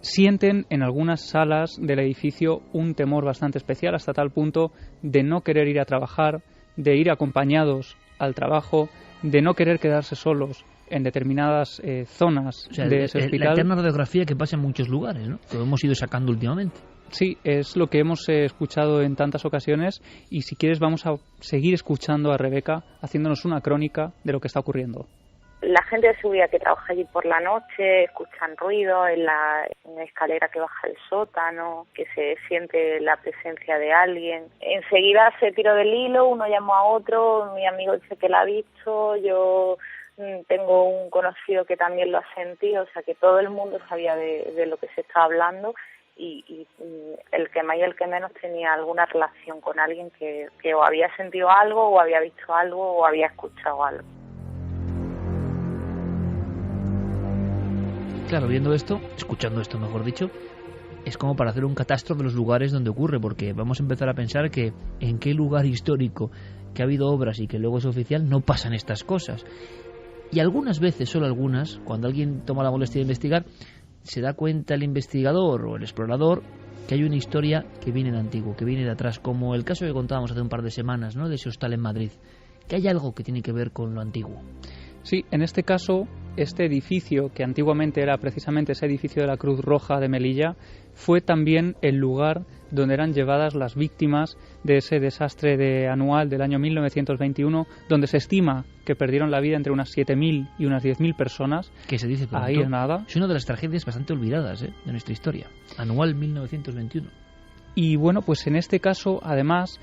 sienten en algunas salas del edificio un temor bastante especial, hasta tal punto de no querer ir a trabajar, de ir acompañados al trabajo, de no querer quedarse solos en determinadas zonas de ese hospital. La eterna radiografía que pasa en muchos lugares, ¿no? Que hemos ido sacando últimamente. Sí, es lo que hemos escuchado en tantas ocasiones, y si quieres vamos a seguir escuchando a Rebeca haciéndonos una crónica de lo que está ocurriendo. La gente de seguridad que trabaja allí por la noche escuchan ruido en la escalera que baja del sótano, que se siente la presencia de alguien. Enseguida se tiró del hilo, uno llamó a otro, mi amigo dice que la ha visto, yo tengo un conocido que también lo ha sentido, o sea que todo el mundo sabía de lo que se estaba hablando, y el que más y el que menos tenía alguna relación con alguien que o había sentido algo, o había visto algo, o había escuchado algo. Claro, viendo esto, escuchando esto mejor dicho, es como para hacer un catastro de los lugares donde ocurre, porque vamos a empezar a pensar que en qué lugar histórico que ha habido obras y que luego es oficial no pasan estas cosas. Y algunas veces, solo algunas, cuando alguien toma la molestia de investigar, se da cuenta el investigador o el explorador que hay una historia que viene de antiguo, que viene de atrás, como el caso que contábamos hace un par de semanas, ¿no?, de ese hostal en Madrid, que hay algo que tiene que ver con lo antiguo. Sí, en este caso, este edificio, que antiguamente era precisamente ese edificio de la Cruz Roja de Melilla, fue también el lugar donde eran llevadas las víctimas de ese desastre anual del año 1921, donde se estima que perdieron la vida entre unas 7.000 y unas 10.000 personas. Que se dice pronto. Ahí es nada. Es una de las tragedias bastante olvidadas de nuestra historia. Anual 1921. Y bueno, pues en este caso, además,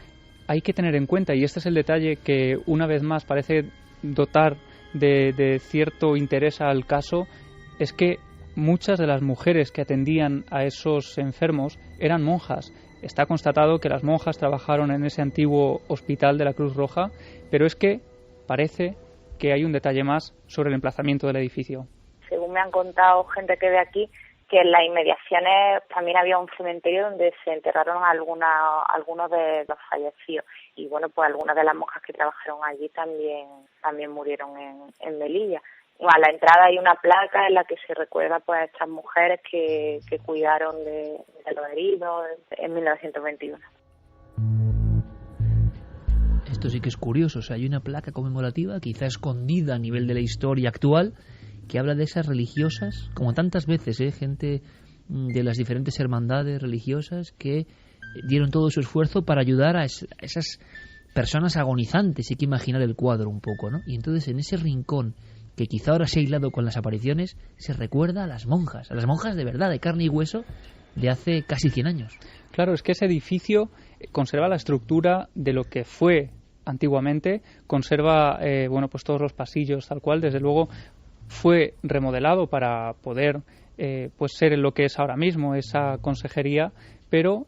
hay que tener en cuenta, y este es el detalle que una vez más parece dotar de cierto interés al caso, es que muchas de las mujeres que atendían a esos enfermos eran monjas. Está constatado que las monjas trabajaron en ese antiguo hospital de la Cruz Roja, pero es que parece que hay un detalle más sobre el emplazamiento del edificio. Según me han contado gente que de aquí, que en las inmediaciones también había un cementerio donde se enterraron algunos de los fallecidos. Y bueno, pues algunas de las monjas que trabajaron allí también murieron en Melilla. A la entrada hay una placa en la que se recuerda pues a estas mujeres que cuidaron de los heridos en 1921. Esto sí que es curioso, o sea, hay una placa conmemorativa, quizá escondida a nivel de la historia actual, que habla de esas religiosas, como tantas veces, gente de las diferentes hermandades religiosas que dieron todo su esfuerzo para ayudar a esas personas agonizantes. Hay que imaginar el cuadro un poco, ¿no? Y entonces en ese rincón que quizá ahora se ha aislado con las apariciones, se recuerda a las monjas de verdad, de carne y hueso, de hace casi 100 años. Claro, es que ese edificio conserva la estructura de lo que fue antiguamente, conserva pues todos los pasillos tal cual. Desde luego fue remodelado para poder pues ser lo que es ahora mismo esa consejería, pero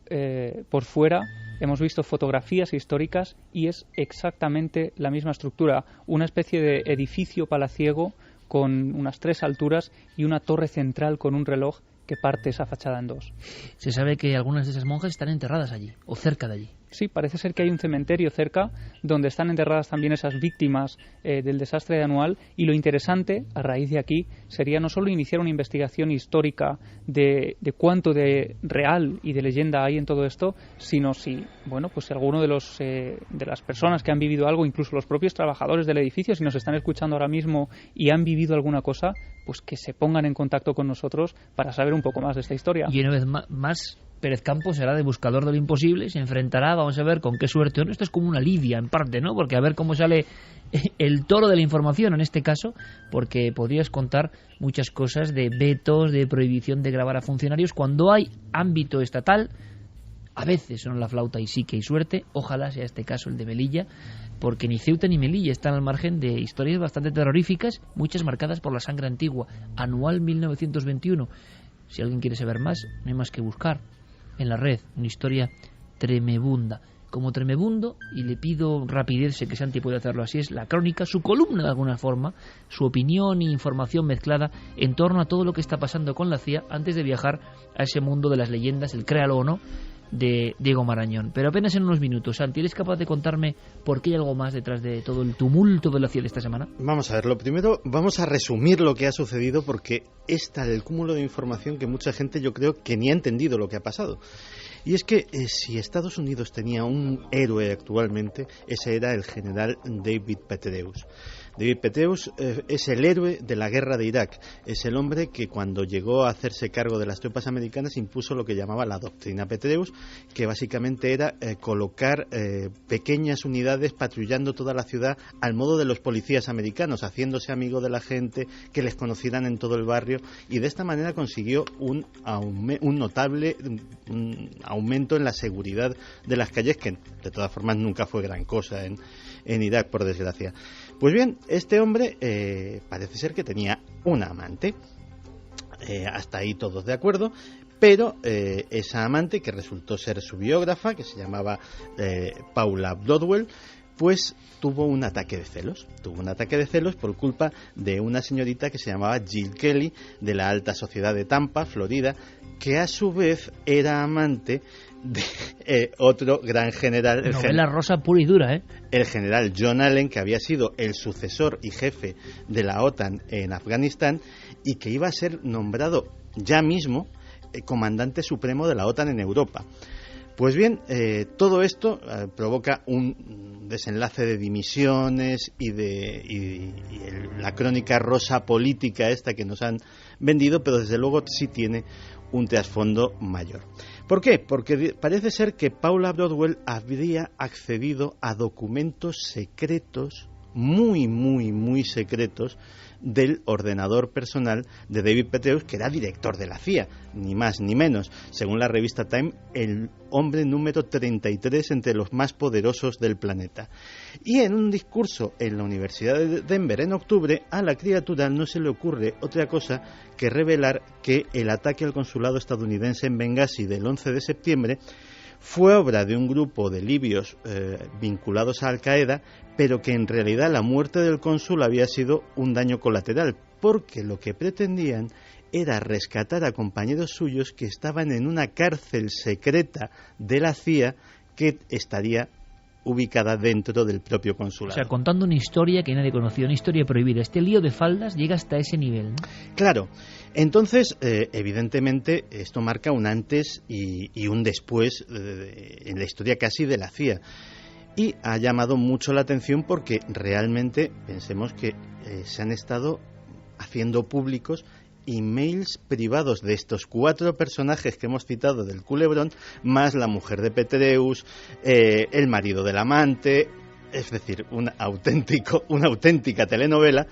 por fuera hemos visto fotografías históricas y es exactamente la misma estructura, una especie de edificio palaciego con unas 3 alturas y una torre central con un reloj que parte esa fachada en dos. Se sabe que algunas de esas monjas están enterradas allí, o cerca de allí. Sí, parece ser que hay un cementerio cerca donde están enterradas también esas víctimas del desastre de Anual, y lo interesante, a raíz de aquí, sería no solo iniciar una investigación histórica de cuánto de real y de leyenda hay en todo esto, sino si alguno de las personas que han vivido algo, incluso los propios trabajadores del edificio, si nos están escuchando ahora mismo y han vivido alguna cosa, pues que se pongan en contacto con nosotros para saber un poco más de esta historia. Y una vez más, Pérez Campos será de buscador de lo imposible, se enfrentará, vamos a ver con qué suerte o no. Esto es como una lidia en parte, ¿no? Porque a ver cómo sale el toro de la información en este caso, porque podrías contar muchas cosas de vetos, de prohibición de grabar a funcionarios. Cuando hay ámbito estatal, a veces son la flauta y sí que hay suerte. Ojalá sea este caso el de Melilla, porque ni Ceuta ni Melilla están al margen de historias bastante terroríficas, muchas marcadas por la sangre antigua. Anual 1921. Si alguien quiere saber más, no hay más que buscar en la red, una historia tremebunda. Como tremebundo, y le pido rapidez, sé que Santi puede hacerlo así, es la crónica, su columna de alguna forma, su opinión e información mezclada en torno a todo lo que está pasando con la CIA antes de viajar a ese mundo de las leyendas, el créalo o no, de Diego Marañón. Pero apenas en unos minutos. Santi, ¿eres capaz de contarme por qué hay algo más detrás de todo el tumulto de la CIA de esta semana? Vamos a ver, lo primero, vamos a resumir lo que ha sucedido, porque es tal el cúmulo de información que mucha gente, yo creo, que ni ha entendido lo que ha pasado. Y es que si Estados Unidos tenía un héroe actualmente, ese era el general David Petraeus. David Petraeus es el héroe de la guerra de Irak. Es el hombre que cuando llegó a hacerse cargo de las tropas americanas impuso lo que llamaba la doctrina Petraeus, que básicamente era colocar pequeñas unidades patrullando toda la ciudad al modo de los policías americanos, haciéndose amigo de la gente, que les conocieran en todo el barrio, y de esta manera consiguió un notable aumento en la seguridad de las calles, que de todas formas nunca fue gran cosa en Irak, por desgracia. Pues bien, este hombre parece ser que tenía una amante, hasta ahí todos de acuerdo, pero esa amante, que resultó ser su biógrafa, que se llamaba Paula Broadwell, pues tuvo un ataque de celos. Tuvo un ataque de celos por culpa de una señorita que se llamaba Jill Kelly, de la alta sociedad de Tampa, Florida, que a su vez era amante de otro gran general. Novela rosa pura y dura, ¿eh? El general John Allen, que había sido el sucesor y jefe de la OTAN en Afganistán y que iba a ser nombrado ya mismo comandante supremo de la OTAN en Europa. Pues bien, todo esto provoca un desenlace de dimisiones y la crónica rosa política esta que nos han vendido, pero desde luego sí tiene un trasfondo mayor. ¿Por qué? Porque parece ser que Paula Broadwell habría accedido a documentos secretos, muy, muy, muy secretos, del ordenador personal de David Petraeus, que era director de la CIA, ni más ni menos. Según la revista Time, el hombre número 33 entre los más poderosos del planeta. Y en un discurso en la Universidad de Denver en octubre, a la criatura no se le ocurre otra cosa que revelar que el ataque al consulado estadounidense en Bengasi del 11 de septiembre fue obra de un grupo de libios vinculados a Al-Qaeda, pero que en realidad la muerte del cónsul había sido un daño colateral, porque lo que pretendían era rescatar a compañeros suyos que estaban en una cárcel secreta de la CIA que estaría ubicada dentro del propio consulado. O sea, contando una historia que nadie conocía, una historia prohibida. Este lío de faldas llega hasta ese nivel, ¿no? Claro. Entonces, evidentemente, esto marca un antes y un después en la historia casi de la CIA. Y ha llamado mucho la atención porque realmente pensemos que se han estado haciendo públicos emails privados de estos 4 personajes que hemos citado del culebrón, más la mujer de Petraeus, el marido del amante, es decir, una auténtica telenovela.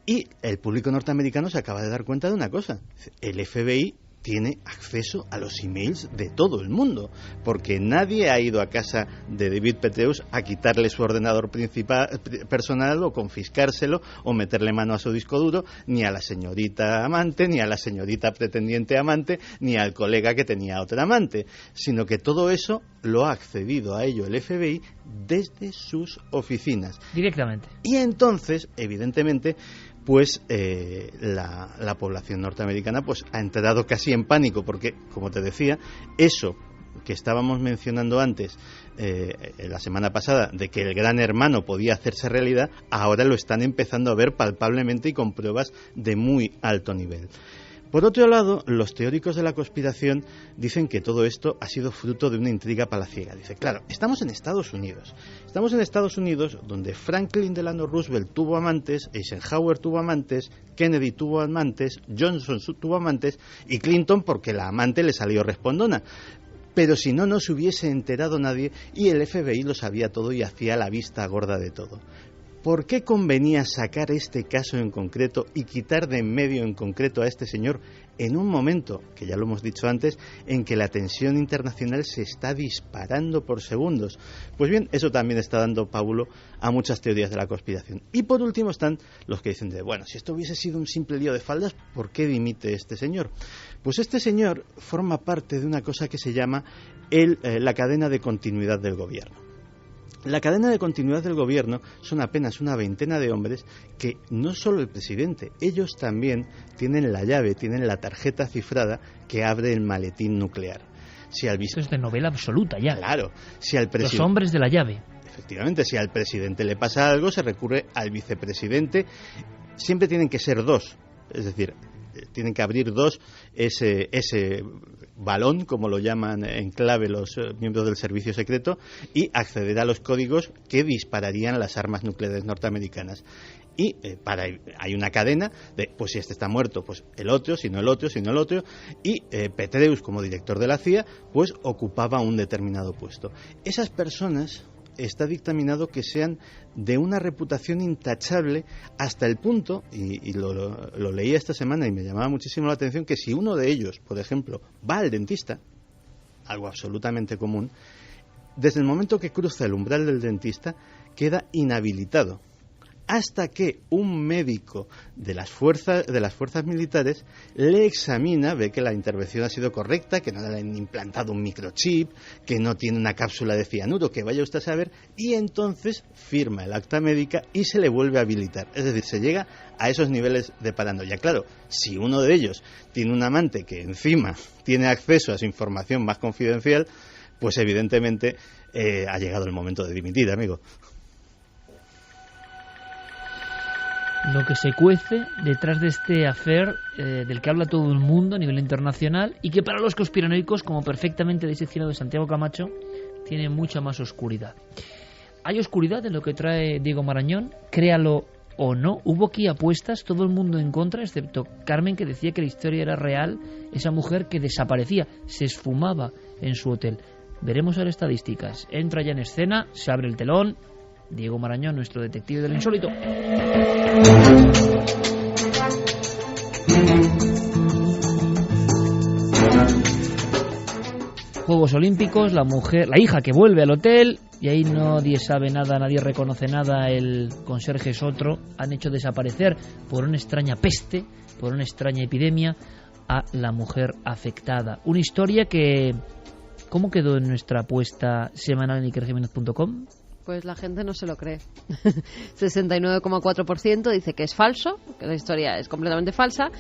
Y el público norteamericano se acaba de dar cuenta de una cosa: el FBI tiene acceso a los emails de todo el mundo, porque nadie ha ido a casa de David Petraeus a quitarle su ordenador personal o confiscárselo o meterle mano a su disco duro, ni a la señorita amante, ni a la señorita pretendiente amante, ni al colega que tenía otra amante, sino que todo eso lo ha accedido a ello el FBI desde sus oficinas. Directamente. Y entonces, evidentemente, pues la población norteamericana pues ha entrado casi en pánico, porque, como te decía, eso que estábamos mencionando antes, la semana pasada, de que el gran hermano podía hacerse realidad, ahora lo están empezando a ver palpablemente y con pruebas de muy alto nivel. Por otro lado, los teóricos de la conspiración dicen que todo esto ha sido fruto de una intriga palaciega. Dice, claro, estamos en Estados Unidos. Estamos en Estados Unidos, donde Franklin Delano Roosevelt tuvo amantes, Eisenhower tuvo amantes, Kennedy tuvo amantes, Johnson tuvo amantes y Clinton porque la amante le salió respondona. Pero si no, no se hubiese enterado nadie y el FBI lo sabía todo y hacía la vista gorda de todo. ¿Por qué convenía sacar este caso en concreto y quitar de en medio en concreto a este señor en un momento, que ya lo hemos dicho antes, en que la tensión internacional se está disparando por segundos? Pues bien, eso también está dando pábulo a muchas teorías de la conspiración. Y por último están los que dicen bueno, si esto hubiese sido un simple lío de faldas, ¿por qué dimite este señor? Pues este señor forma parte de una cosa que se llama la cadena de continuidad del gobierno. La cadena de continuidad del gobierno son apenas una veintena de hombres que no solo el presidente, ellos también tienen la llave, tienen la tarjeta cifrada que abre el maletín nuclear. Esto es de novela absoluta ya. Claro. Los hombres de la llave. Efectivamente, si al presidente le pasa algo, se recurre al vicepresidente. Siempre tienen que ser dos, es decir, tienen que abrir dos ese balón, como lo llaman en clave los miembros del servicio secreto, y acceder a los códigos que dispararían las armas nucleares norteamericanas. Y hay una cadena de, pues si este está muerto, pues el otro, si no el otro, si no el otro, y Petraeus, como director de la CIA, pues ocupaba un determinado puesto. Esas personas está dictaminado que sean de una reputación intachable hasta el punto, y lo leí esta semana y me llamaba muchísimo la atención, que si uno de ellos, por ejemplo, va al dentista, algo absolutamente común, desde el momento que cruza el umbral del dentista queda inhabilitado hasta que un médico de las fuerzas militares le examina, ve que la intervención ha sido correcta, que no le han implantado un microchip, que no tiene una cápsula de cianuro, que vaya usted a saber, y entonces firma el acta médica y se le vuelve a habilitar. Es decir, se llega a esos niveles de paranoia. Claro, si uno de ellos tiene un amante que encima tiene acceso a su información más confidencial, pues evidentemente ha llegado el momento de dimitir, amigo. Lo que se cuece detrás de este affair del que habla todo el mundo a nivel internacional y que para los conspiranoicos, como perfectamente diseccionado Santiago Camacho, tiene mucha más oscuridad. Hay oscuridad en lo que trae Diego Marañón, créalo o no. Hubo aquí apuestas, todo el mundo en contra, excepto Carmen, que decía que la historia era real, esa mujer que desaparecía, se esfumaba en su hotel. Veremos ahora estadísticas. Entra ya en escena, se abre el telón. Diego Marañón, nuestro detective del insólito. Juegos Olímpicos, la hija que vuelve al hotel, y ahí nadie sabe nada, nadie reconoce nada, el conserje es otro. Han hecho desaparecer por una extraña peste, por una extraña epidemia, a la mujer afectada. Una historia que... ¿Cómo quedó en nuestra apuesta semanal en ikerjimenez.com? Pues la gente no se lo cree. 69,4% dice que es falso, que la historia es completamente falsa,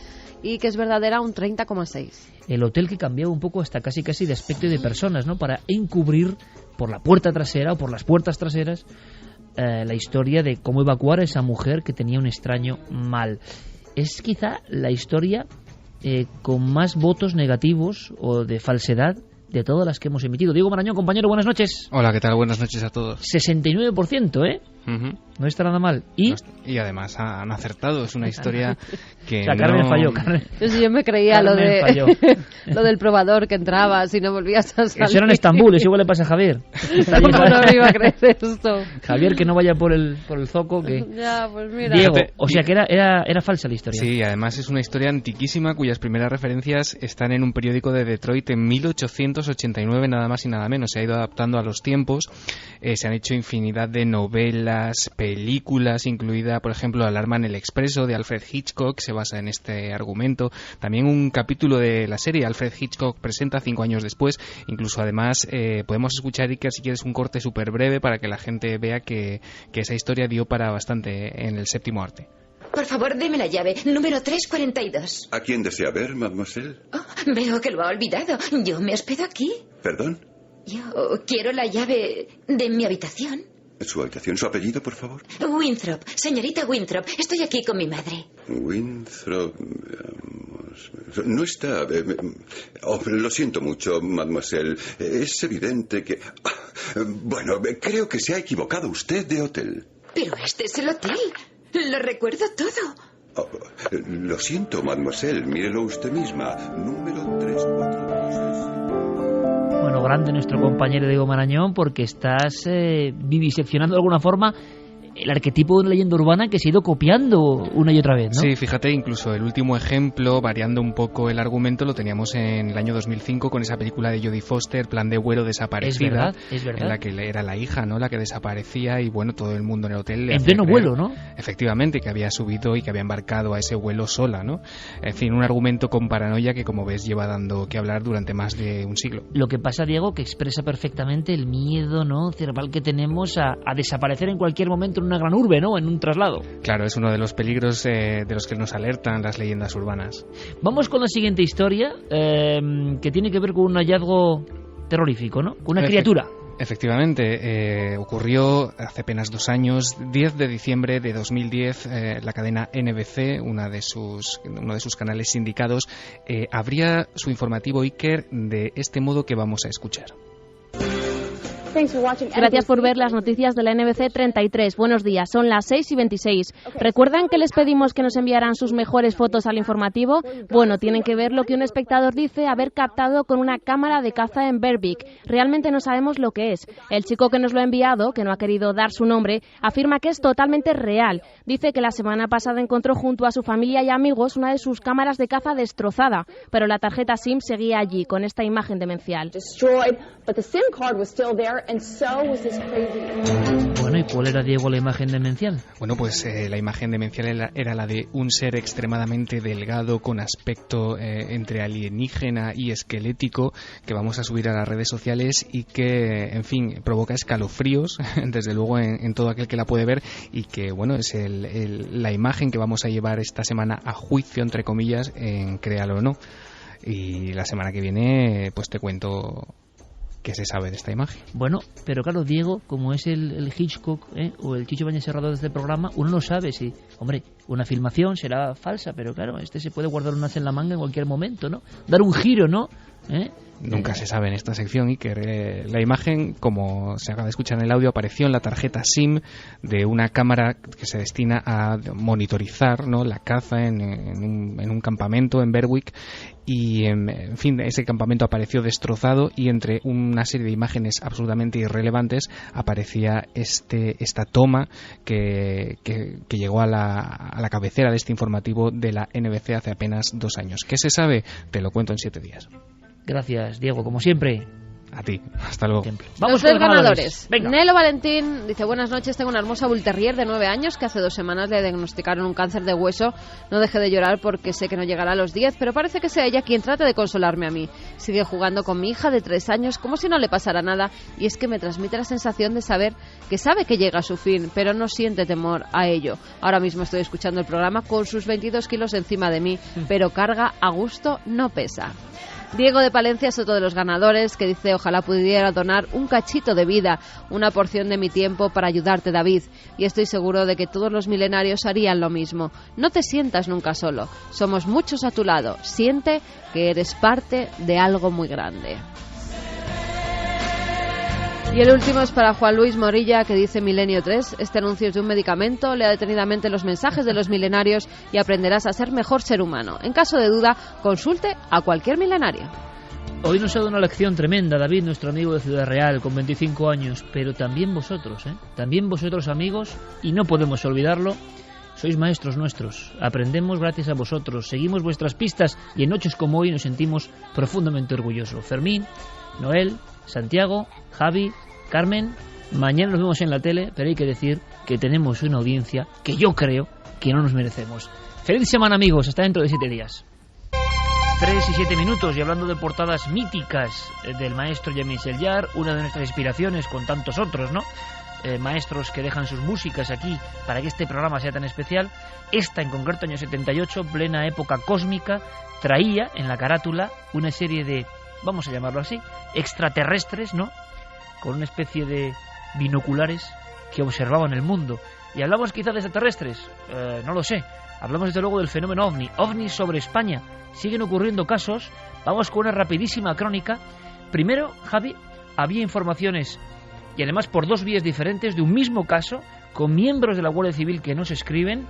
y que es verdadera un 30,6%. El hotel que cambiaba un poco hasta casi de aspecto y de personas, ¿no? Para encubrir por la puerta trasera o por las puertas traseras la historia de cómo evacuar a esa mujer que tenía un extraño mal. Es quizá la historia con más votos negativos o de falsedad de todas las que hemos emitido. Diego Marañón, compañero, buenas noches. Hola, ¿qué tal? Buenas noches a todos. 69%, ¿eh? Uh-huh. No está nada mal. Y además han acertado. Es una historia que o sea, Carmen falló. Carmen. Yo me creía lo del probador que entrabas y no volvías a salir. Eso era en Estambul, eso igual le pasa a Javier. ¿Cómo no me iba a creer esto? Javier, que no vaya por el zoco. Que... Ya, pues mira. Diego, o sea que era falsa la historia. Sí, además es una historia antiquísima cuyas primeras referencias están en un periódico de Detroit en 1889, nada más y nada menos. Se ha ido adaptando a los tiempos, se han hecho infinidad de novelas, las películas, incluida, por ejemplo, Alarma en el Expreso, de Alfred Hitchcock, se basa en este argumento. También un capítulo de la serie Alfred Hitchcock presenta 5 años después. Incluso, además, podemos escuchar, Iker, si quieres, un corte súper breve para que la gente vea que esa historia dio para bastante en el séptimo arte. Por favor, deme la llave, número 342. ¿A quién desea ver, mademoiselle? Oh, veo que lo ha olvidado. Yo me hospedo aquí. ¿Perdón? Yo quiero la llave de mi habitación. ¿Su habitación, su apellido, por favor? Winthrop, señorita Winthrop. Estoy aquí con mi madre. Winthrop... No está... lo siento mucho, mademoiselle. Es evidente que... Bueno, creo que se ha equivocado usted de hotel. Pero este es el hotel. Lo recuerdo todo. Lo siento, mademoiselle. Mírelo usted misma. Número 342. Bueno, grande nuestro compañero Diego Marañón, porque estás viviseccionando de alguna forma el arquetipo de una leyenda urbana que se ha ido copiando una y otra vez, ¿no? Sí, fíjate, incluso el último ejemplo, variando un poco el argumento, lo teníamos en el año 2005 con esa película de Jodie Foster, Plan de Vuelo Desaparecida. Es verdad. En la que era la hija, ¿no?, la que desaparecía, y bueno, todo el mundo en el hotel... En pleno vuelo, ¿no? Efectivamente, que había subido y que había embarcado a ese vuelo sola, ¿no? En fin, un argumento con paranoia que, como ves, lleva dando que hablar durante más de un siglo. Lo que pasa, Diego, que expresa perfectamente el miedo, ¿no?, cerval que tenemos a desaparecer en cualquier momento en una gran urbe, ¿no?, en un traslado. Claro, es uno de los peligros de los que nos alertan las leyendas urbanas. Vamos con la siguiente historia, que tiene que ver con un hallazgo terrorífico, ¿no?, con una criatura. Efectivamente, ocurrió hace apenas 2 años, 10 de diciembre de 2010, la cadena NBC, uno de sus canales sindicados, abría su informativo Iker de este modo que vamos a escuchar. Gracias por ver las noticias de la NBC 33. Buenos días, son las 6:26. ¿Recuerdan que les pedimos que nos enviaran sus mejores fotos al informativo? Bueno, tienen que ver lo que un espectador dice haber captado con una cámara de caza en Berwick. Realmente no sabemos lo que es. El chico que nos lo ha enviado, que no ha querido dar su nombre, afirma que es totalmente real. Dice que la semana pasada encontró junto a su familia y amigos una de sus cámaras de caza destrozada, pero la tarjeta SIM seguía allí, con esta imagen demencial. Bueno, ¿y cuál era, Diego, la imagen demencial? Bueno, pues la imagen demencial era la de un ser extremadamente delgado, con aspecto entre alienígena y esquelético, que vamos a subir a las redes sociales y que, en fin, provoca escalofríos, desde luego, en todo aquel que la puede ver, y que, bueno, es la imagen que vamos a llevar esta semana a juicio, entre comillas, en Créalo o No. Y la semana que viene, pues te cuento qué se sabe de esta imagen. Bueno, pero claro, Diego, como es el Hitchcock o el Chicho Bañez Serrado de este programa, uno no sabe si, hombre, una filmación será falsa, pero claro, se puede guardar un as en la manga en cualquier momento, ¿no? Dar un giro, ¿no? Nunca se sabe en esta sección, Iker. La imagen, como se acaba de escuchar en el audio, apareció en la tarjeta SIM de una cámara que se destina a monitorizar, ¿no?, la caza en un campamento en Berwick, y en fin, ese campamento apareció destrozado, y entre una serie de imágenes absolutamente irrelevantes aparecía esta toma que llegó a la cabecera de este informativo de la NBC hace apenas 2 años. ¿Qué se sabe? Te lo cuento en 7 días. Gracias, Diego, como siempre. A ti, hasta luego. Vamos con los ganadores. Nelo Valentín dice: buenas noches, tengo una hermosa Bull Terrier de 9 años que hace 2 semanas le diagnosticaron un cáncer de hueso. No dejé de llorar porque sé que no llegará a los 10, pero parece que sea ella quien trate de consolarme a mí. Sigue jugando con mi hija de 3 años como si no le pasara nada, y es que me transmite la sensación de saber que sabe que llega a su fin, pero no siente temor a ello. Ahora mismo estoy escuchando el programa con sus 22 kilos encima de mí, pero carga a gusto, no pesa. Diego de Palencia es otro de los ganadores, que dice: ojalá pudiera donar un cachito de vida, una porción de mi tiempo para ayudarte, David, y estoy seguro de que todos los milenarios harían lo mismo. No te sientas nunca solo, somos muchos a tu lado, siente que eres parte de algo muy grande. Y el último es para Juan Luis Morilla, que dice: Milenio 3, este anuncio es de un medicamento, lea detenidamente los mensajes de los milenarios y aprenderás a ser mejor ser humano. En caso de duda, consulte a cualquier milenario. Hoy nos ha dado una lección tremenda David, nuestro amigo de Ciudad Real, con 25 años, pero también vosotros, también vosotros, amigos, y no podemos olvidarlo, sois maestros nuestros, aprendemos gracias a vosotros, seguimos vuestras pistas, y en noches como hoy nos sentimos profundamente orgullosos. Fermín, Noel, Santiago, Javi, Carmen, Mañana nos vemos en la tele, pero hay que decir que tenemos una audiencia que yo creo que no nos merecemos. Feliz semana, amigos, hasta dentro de 7 días. 3 y 7 minutos, y hablando de portadas míticas del maestro Jean-Michel Jarre, una de nuestras inspiraciones con tantos otros, ¿no? Maestros que dejan sus músicas aquí para que este programa sea tan especial. Esta en concreto, año 78, plena época cósmica, traía en la carátula una serie de, vamos a llamarlo así, extraterrestres, ¿no? Con una especie de binoculares que observaban el mundo. ¿Y hablamos quizá de extraterrestres? No lo sé. Hablamos desde luego del fenómeno OVNI. OVNI sobre España. Siguen ocurriendo casos. Vamos con una rapidísima crónica. Primero, Javi, había informaciones, y además por 2 vías diferentes, de un mismo caso, con miembros de la Guardia Civil que nos escriben.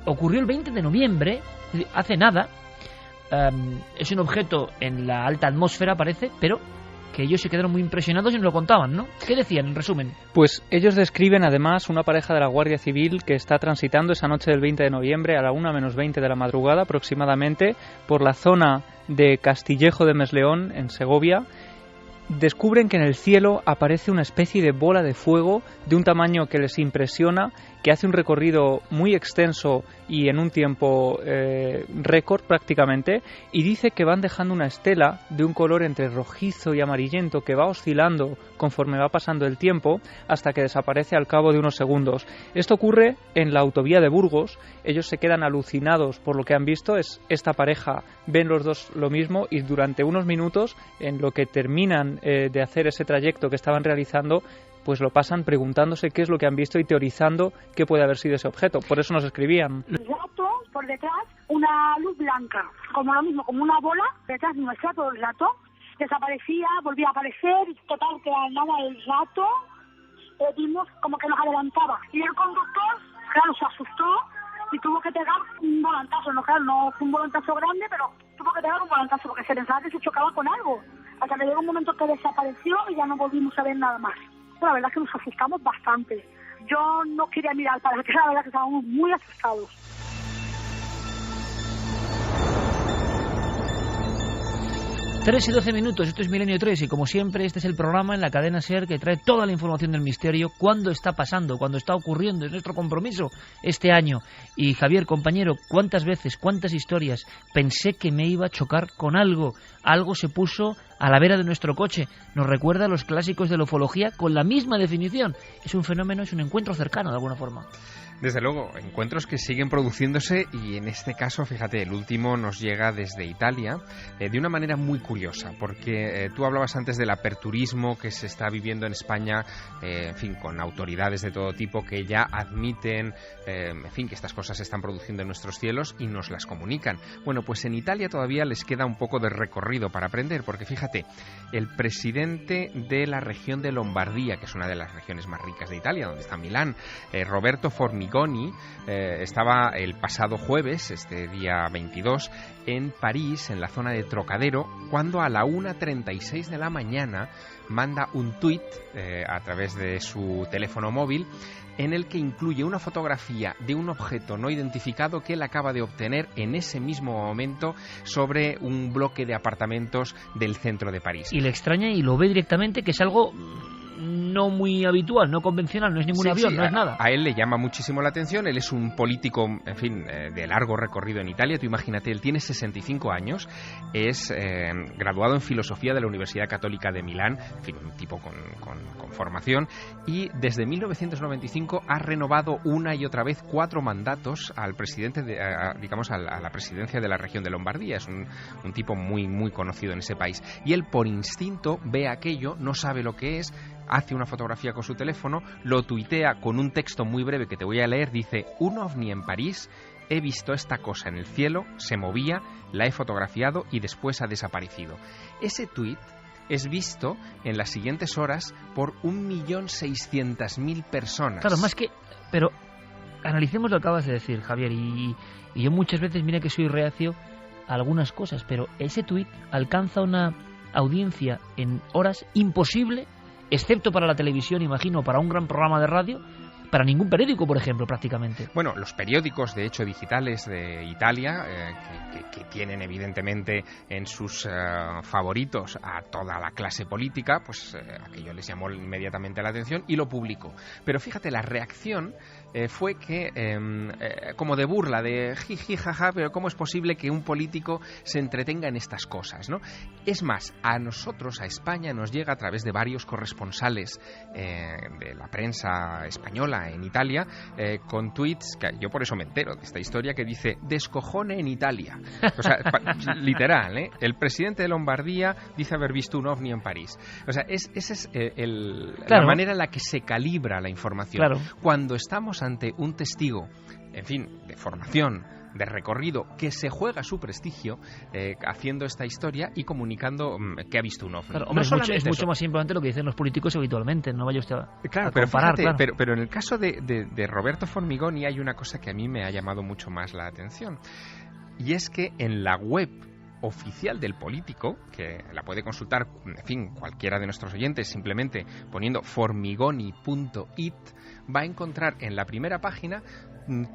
Ocurrió el 20 de noviembre, hace nada. Es un objeto en la alta atmósfera, parece, pero que ellos se quedaron muy impresionados y nos lo contaban, ¿no? ¿Qué decían, en resumen? Pues ellos describen además una pareja de la Guardia Civil que está transitando esa noche del 20 de noviembre a la 1:20 de la madrugada aproximadamente por la zona de Castillejo de Mesleón, en Segovia. Descubren que en el cielo aparece una especie de bola de fuego de un tamaño que les impresiona, que hace un recorrido muy extenso y en un tiempo récord prácticamente, y dice que van dejando una estela de un color entre rojizo y amarillento que va oscilando conforme va pasando el tiempo hasta que desaparece al cabo de unos segundos. Esto ocurre en la autovía de Burgos. Ellos se quedan alucinados por lo que han visto. Es esta pareja, ven los dos lo mismo, y durante unos minutos, en lo que terminan de hacer ese trayecto que estaban realizando, pues lo pasan preguntándose qué es lo que han visto y teorizando qué puede haber sido ese objeto. Por eso nos escribían. Rato, por detrás, una luz blanca, como lo mismo, como una bola, detrás de nuestro todo el rato, desaparecía, volvía a aparecer, total, que al nada del rato, vimos como que nos adelantaba. Y el conductor, claro, se asustó y tuvo que pegar un volantazo, no, claro, no fue un volantazo grande, pero tuvo que pegar un volantazo porque se pensaba que se chocaba con algo. Hasta que llegó un momento que desapareció y ya no volvimos a ver nada más. La verdad es que nos asustamos bastante. Yo no quería mirar para atrás, la verdad que estábamos muy asustados. 3 y 12 minutos, esto es Milenio 3 y como siempre este es el programa en la cadena SER que trae toda la información del misterio, cuándo está pasando, cuándo está ocurriendo, es nuestro compromiso este año. Y Javier, compañero, ¿cuántas veces, cuántas historias pensé que me iba a chocar con algo? Algo se puso a la vera de nuestro coche. Nos recuerda a los clásicos de la ufología con la misma definición. Es un fenómeno, es un encuentro cercano de alguna forma. Desde luego, encuentros que siguen produciéndose y en este caso, fíjate, el último nos llega desde Italia de una manera muy curiosa, porque tú hablabas antes del aperturismo que se está viviendo en España, en fin, con autoridades de todo tipo que ya admiten, en fin, que estas cosas se están produciendo en nuestros cielos y nos las comunican. Bueno, pues en Italia todavía les queda un poco de recorrido para aprender, porque fíjate, el presidente de la región de Lombardía, que es una de las regiones más ricas de Italia, donde está Milán, Roberto Formigoni, estaba el pasado jueves, este día 22, en París, en la zona de Trocadero, cuando a la 1:36 de la mañana manda un tuit a través de su teléfono móvil en el que incluye una fotografía de un objeto no identificado que él acaba de obtener en ese mismo momento sobre un bloque de apartamentos del centro de París. Y le extraña y lo ve directamente, que es algo no muy habitual, no convencional, no es ningún avión, no es nada. A él le llama muchísimo la atención, él es un político, en fin, de largo recorrido en Italia. Tú imagínate, él tiene 65 años, es graduado en Filosofía de la Universidad Católica de Milán, en fin, un tipo con formación, y desde 1995 ha renovado una y otra vez 4 mandatos al presidente, digamos, a la presidencia de la región de Lombardía. Es un tipo muy, muy conocido en ese país. Y él, por instinto, ve aquello, no sabe lo que es, hace una fotografía con su teléfono, lo tuitea con un texto muy breve que te voy a leer, dice: un ovni en París, he visto esta cosa en el cielo, se movía, la he fotografiado y después ha desaparecido. Ese tuit es visto en las siguientes horas por 1.600.000 personas. Claro, más que... Pero analicemos lo que acabas de decir, Javier, y yo muchas veces, mira que soy reacio a algunas cosas, pero ese tuit alcanza una audiencia en horas imposible, excepto para la televisión, imagino, para un gran programa de radio, para ningún periódico, por ejemplo, prácticamente. Bueno, los periódicos, de hecho, digitales de Italia, que tienen evidentemente en sus favoritos a toda la clase política, pues aquello les llamó inmediatamente la atención y lo publicó. Pero fíjate, la reacción fue que, como de burla, de jiji, jaja, pero ¿cómo es posible que un político se entretenga en estas cosas, ¿no? Es más, a nosotros, a España, nos llega a través de varios corresponsales de la prensa española en Italia, con tweets, que yo por eso me entero de esta historia, que dice, descojone en Italia. O sea, literal, ¿eh? El presidente de Lombardía dice haber visto un ovni en París. O sea, esa es la manera en la que se calibra la información. Claro. Cuando estamos ante un testigo, en fin, de formación, de recorrido, que se juega su prestigio haciendo esta historia y comunicando que ha visto un ovni. Claro, hombre, es mucho más importante lo que dicen los políticos habitualmente, no vaya usted a pero comparar. Fíjate, pero en el caso de Roberto Formigoni hay una cosa que a mí me ha llamado mucho más la atención, y es que en la web oficial del político, que la puede consultar, en fin, cualquiera de nuestros oyentes, simplemente poniendo formigoni.it, va a encontrar en la primera página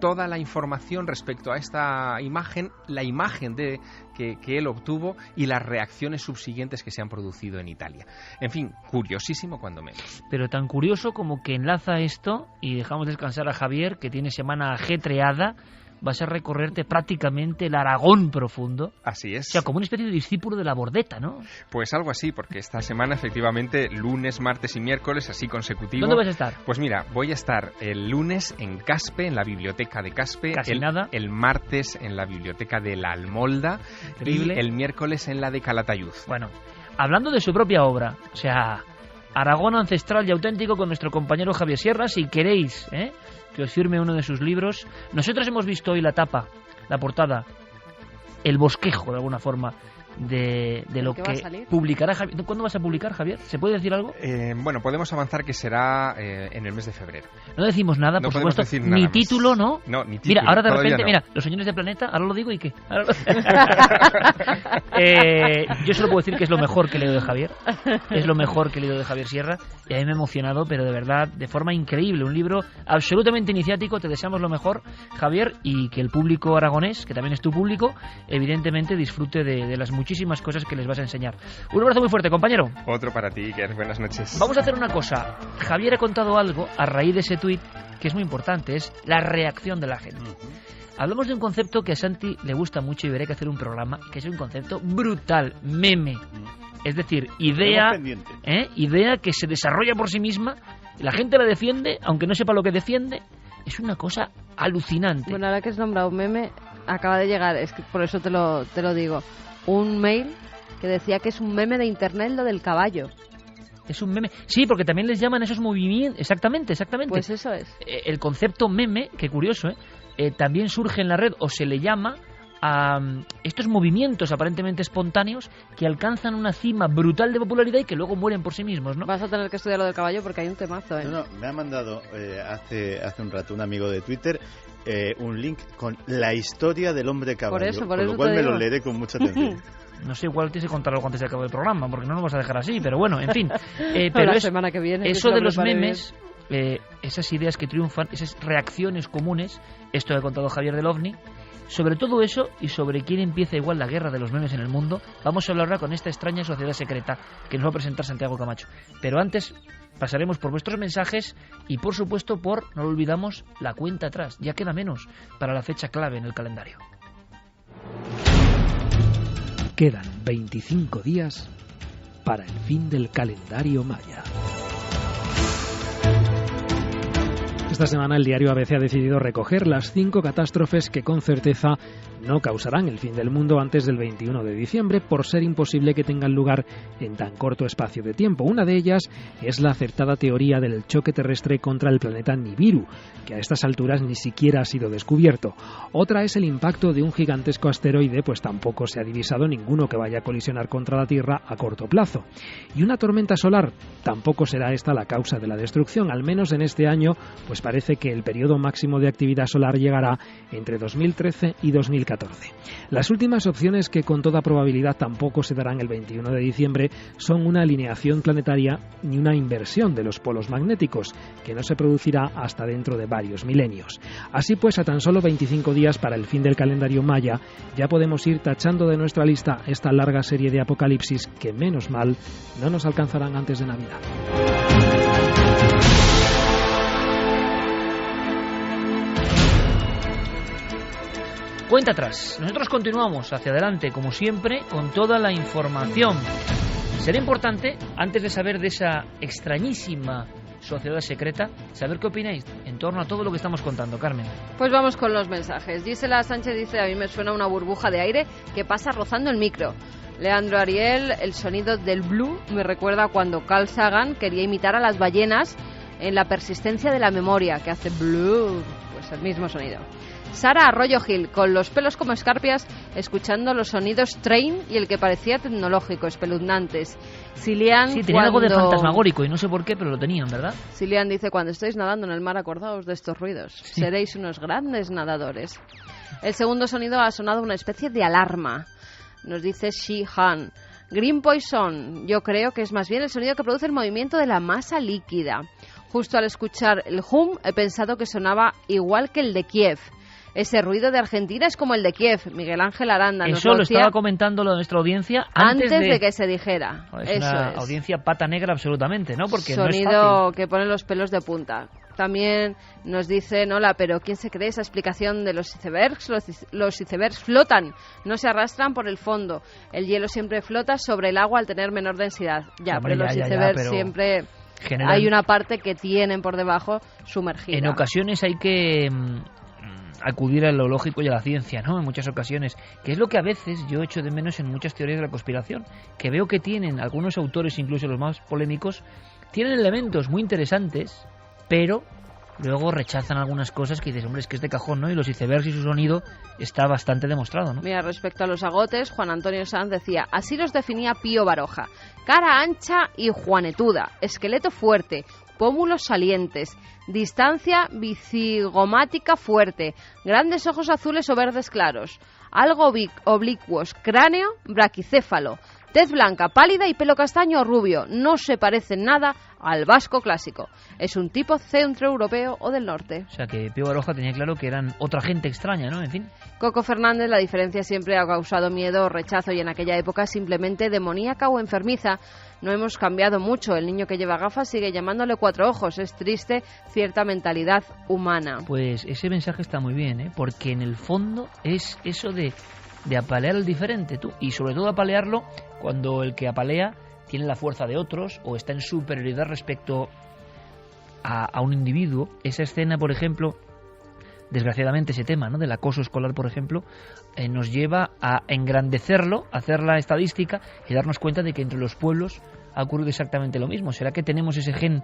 toda la información respecto a esta imagen, la imagen que él obtuvo y las reacciones subsiguientes que se han producido en Italia. En fin, curiosísimo cuando menos. Pero tan curioso como que enlaza esto, y dejamos descansar a Javier, que tiene semana ajetreada. Vas a recorrerte prácticamente el Aragón profundo. Así es. O sea, como una especie de discípulo de la Bordeta, ¿no? Pues algo así, porque esta semana, efectivamente, lunes, martes y miércoles, así consecutivo. ¿Dónde vas a estar? Pues mira, voy a estar el lunes en Caspe, en la biblioteca de Caspe. Nada. El martes en la biblioteca de La Almolda. Increíble. Y el miércoles en la de Calatayud. Bueno, hablando de su propia obra, o sea, Aragón ancestral y auténtico con nuestro compañero Javier Sierra, si queréis, que os firme uno de sus libros. Nosotros hemos visto hoy la tapa, la portada, el bosquejo de alguna forma de lo que publicará Javier. ¿Cuándo vas a publicar, Javier? ¿Se puede decir algo? Bueno, podemos avanzar que será en el mes de febrero. No decimos nada, por supuesto, ni título, ¿no? No, ni título. Mira, ahora de repente, no. Mira, los señores de Planeta, ahora lo digo y qué. Yo solo puedo decir que es lo mejor que he leído de Javier. Es lo mejor que he leído de Javier Sierra. Y a mí me ha emocionado, pero de verdad, de forma increíble. Un libro absolutamente iniciático. Te deseamos lo mejor, Javier, y que el público aragonés, que también es tu público, evidentemente disfrute de las muchísimas cosas que les vas a enseñar. Un abrazo muy fuerte, compañero. Otro para ti, Iker. Buenas noches. Vamos a hacer una cosa. Javier ha contado algo a raíz de ese tuit que es muy importante, es la reacción de la gente. Hablamos de un concepto que a Santi le gusta mucho y veré que hacer un programa, que es un concepto brutal, meme. Es decir, idea que se desarrolla por sí misma, la gente la defiende, aunque no sepa lo que defiende. Es una cosa alucinante. Bueno, ahora que has nombrado un meme, acaba de llegar, es que por eso te lo digo, un mail que decía que es un meme de internet lo del caballo. Es un meme. Sí, porque también les llaman esos movimientos. Exactamente. Pues eso es. El concepto meme, qué curioso, también surge en la red, o se le llama a estos movimientos aparentemente espontáneos que alcanzan una cima brutal de popularidad y que luego mueren por sí mismos, ¿no? Vas a tener que estudiar lo del caballo porque hay un temazo, No, me ha mandado hace un rato un amigo de Twitter un link con la historia del hombre caballo. Por lo cual me lo leeré con mucha atención. No sé, igual tienes que contar algo antes de acabar el programa, porque no nos vas a dejar así, pero bueno, en fin. Pero la semana que viene, eso de los memes, esas ideas que triunfan, esas reacciones comunes, esto que ha contado Javier del OVNI, sobre todo eso y sobre quién empieza igual la guerra de los memes en el mundo, vamos a hablar ahora con esta extraña sociedad secreta que nos va a presentar Santiago Camacho. Pero antes pasaremos por vuestros mensajes y, por supuesto, no lo olvidamos, la cuenta atrás. Ya queda menos para la fecha clave en el calendario. Quedan 25 días para el fin del calendario maya. Esta semana el diario ABC ha decidido recoger las 5 catástrofes que con certeza no causarán el fin del mundo antes del 21 de diciembre por ser imposible que tengan lugar en tan corto espacio de tiempo. Una de ellas es la acertada teoría del choque terrestre contra el planeta Nibiru, que a estas alturas ni siquiera ha sido descubierto. Otra es el impacto de un gigantesco asteroide, pues tampoco se ha divisado ninguno que vaya a colisionar contra la Tierra a corto plazo. Y una tormenta solar, tampoco será esta la causa de la destrucción, al menos en este año, pues parece que el periodo máximo de actividad solar llegará entre 2013 y 2014. Las últimas opciones, que con toda probabilidad tampoco se darán el 21 de diciembre, son una alineación planetaria y una inversión de los polos magnéticos, que no se producirá hasta dentro de varios milenios. Así pues, a tan solo 25 días para el fin del calendario maya, ya podemos ir tachando de nuestra lista esta larga serie de apocalipsis que, menos mal, no nos alcanzarán antes de Navidad. Cuenta atrás. Nosotros continuamos hacia adelante, como siempre, con toda la información. Será importante, antes de saber de esa extrañísima sociedad secreta, saber qué opináis en torno a todo lo que estamos contando, Carmen. Pues vamos con los mensajes. Gisela Sánchez dice: a mí me suena una burbuja de aire que pasa rozando el micro. Leandro Ariel: el sonido del blue me recuerda cuando Carl Sagan quería imitar a las ballenas en La persistencia de la memoria, que hace blue, pues el mismo sonido. Sara Arroyo Gil: con los pelos como escarpias, escuchando los sonidos train y el que parecía tecnológico, espeluznantes. Cilian: sí, tenía algo de fantasmagórico y no sé por qué, pero lo tenían, ¿verdad? Cilian dice: cuando estéis nadando en el mar, acordaos de estos ruidos. Sí. Seréis unos grandes nadadores. El segundo sonido ha sonado una especie de alarma. Nos dice Shi Han. Green Poison: yo creo que es más bien el sonido que produce el movimiento de la masa líquida. Justo al escuchar el hum he pensado que sonaba igual que el de Kiev. Ese ruido de Argentina es como el de Kiev. Miguel Ángel Aranda nos Eso lo estaba comentando nuestra audiencia antes de que se dijera. Es una audiencia pata negra absolutamente, ¿no? Porque sonido no es fácil. Que pone los pelos de punta. También nos dicen: hola, pero ¿quién se cree esa explicación de los icebergs? Los icebergs flotan, no se arrastran por el fondo. El hielo siempre flota sobre el agua al tener menor densidad. Ya, hombre, pero los icebergs siempre... hay una parte que tienen por debajo sumergida. En ocasiones hay que acudir a lo lógico y a la ciencia, ¿no? En muchas ocasiones, que es lo que a veces yo echo de menos en muchas teorías de la conspiración, que veo que tienen algunos autores, incluso los más polémicos, tienen elementos muy interesantes, pero luego rechazan algunas cosas que dices, hombre, es que es de cajón, ¿no? Y los icebergs y su sonido está bastante demostrado, ¿no? Mira, respecto a los agotes, Juan Antonio Sanz decía: así los definía Pío Baroja: cara ancha y juanetuda, esqueleto fuerte, pómulos salientes, distancia bicigomática fuerte, grandes ojos azules o verdes claros, algo oblicuos, cráneo braquicéfalo, tez blanca, pálida y pelo castaño o rubio. No se parece en nada al vasco clásico. Es un tipo centroeuropeo o del norte. O sea que Pío Baroja tenía claro que eran otra gente extraña, ¿no? En fin. Coco Fernández: la diferencia siempre ha causado miedo o rechazo, y en aquella época simplemente demoníaca o enfermiza. No hemos cambiado mucho. El niño que lleva gafas sigue llamándole cuatro ojos. Es triste cierta mentalidad humana. Pues ese mensaje está muy bien, ¿eh? Porque en el fondo es eso de apalear al diferente, tú, y sobre todo apalearlo cuando el que apalea tiene la fuerza de otros o está en superioridad respecto a un individuo. Esa escena, por ejemplo, desgraciadamente ese tema, ¿no?, del acoso escolar, por ejemplo, nos lleva a engrandecerlo, a hacer la estadística y darnos cuenta de que entre los pueblos ha ocurrido exactamente lo mismo. ¿Será que tenemos ese gen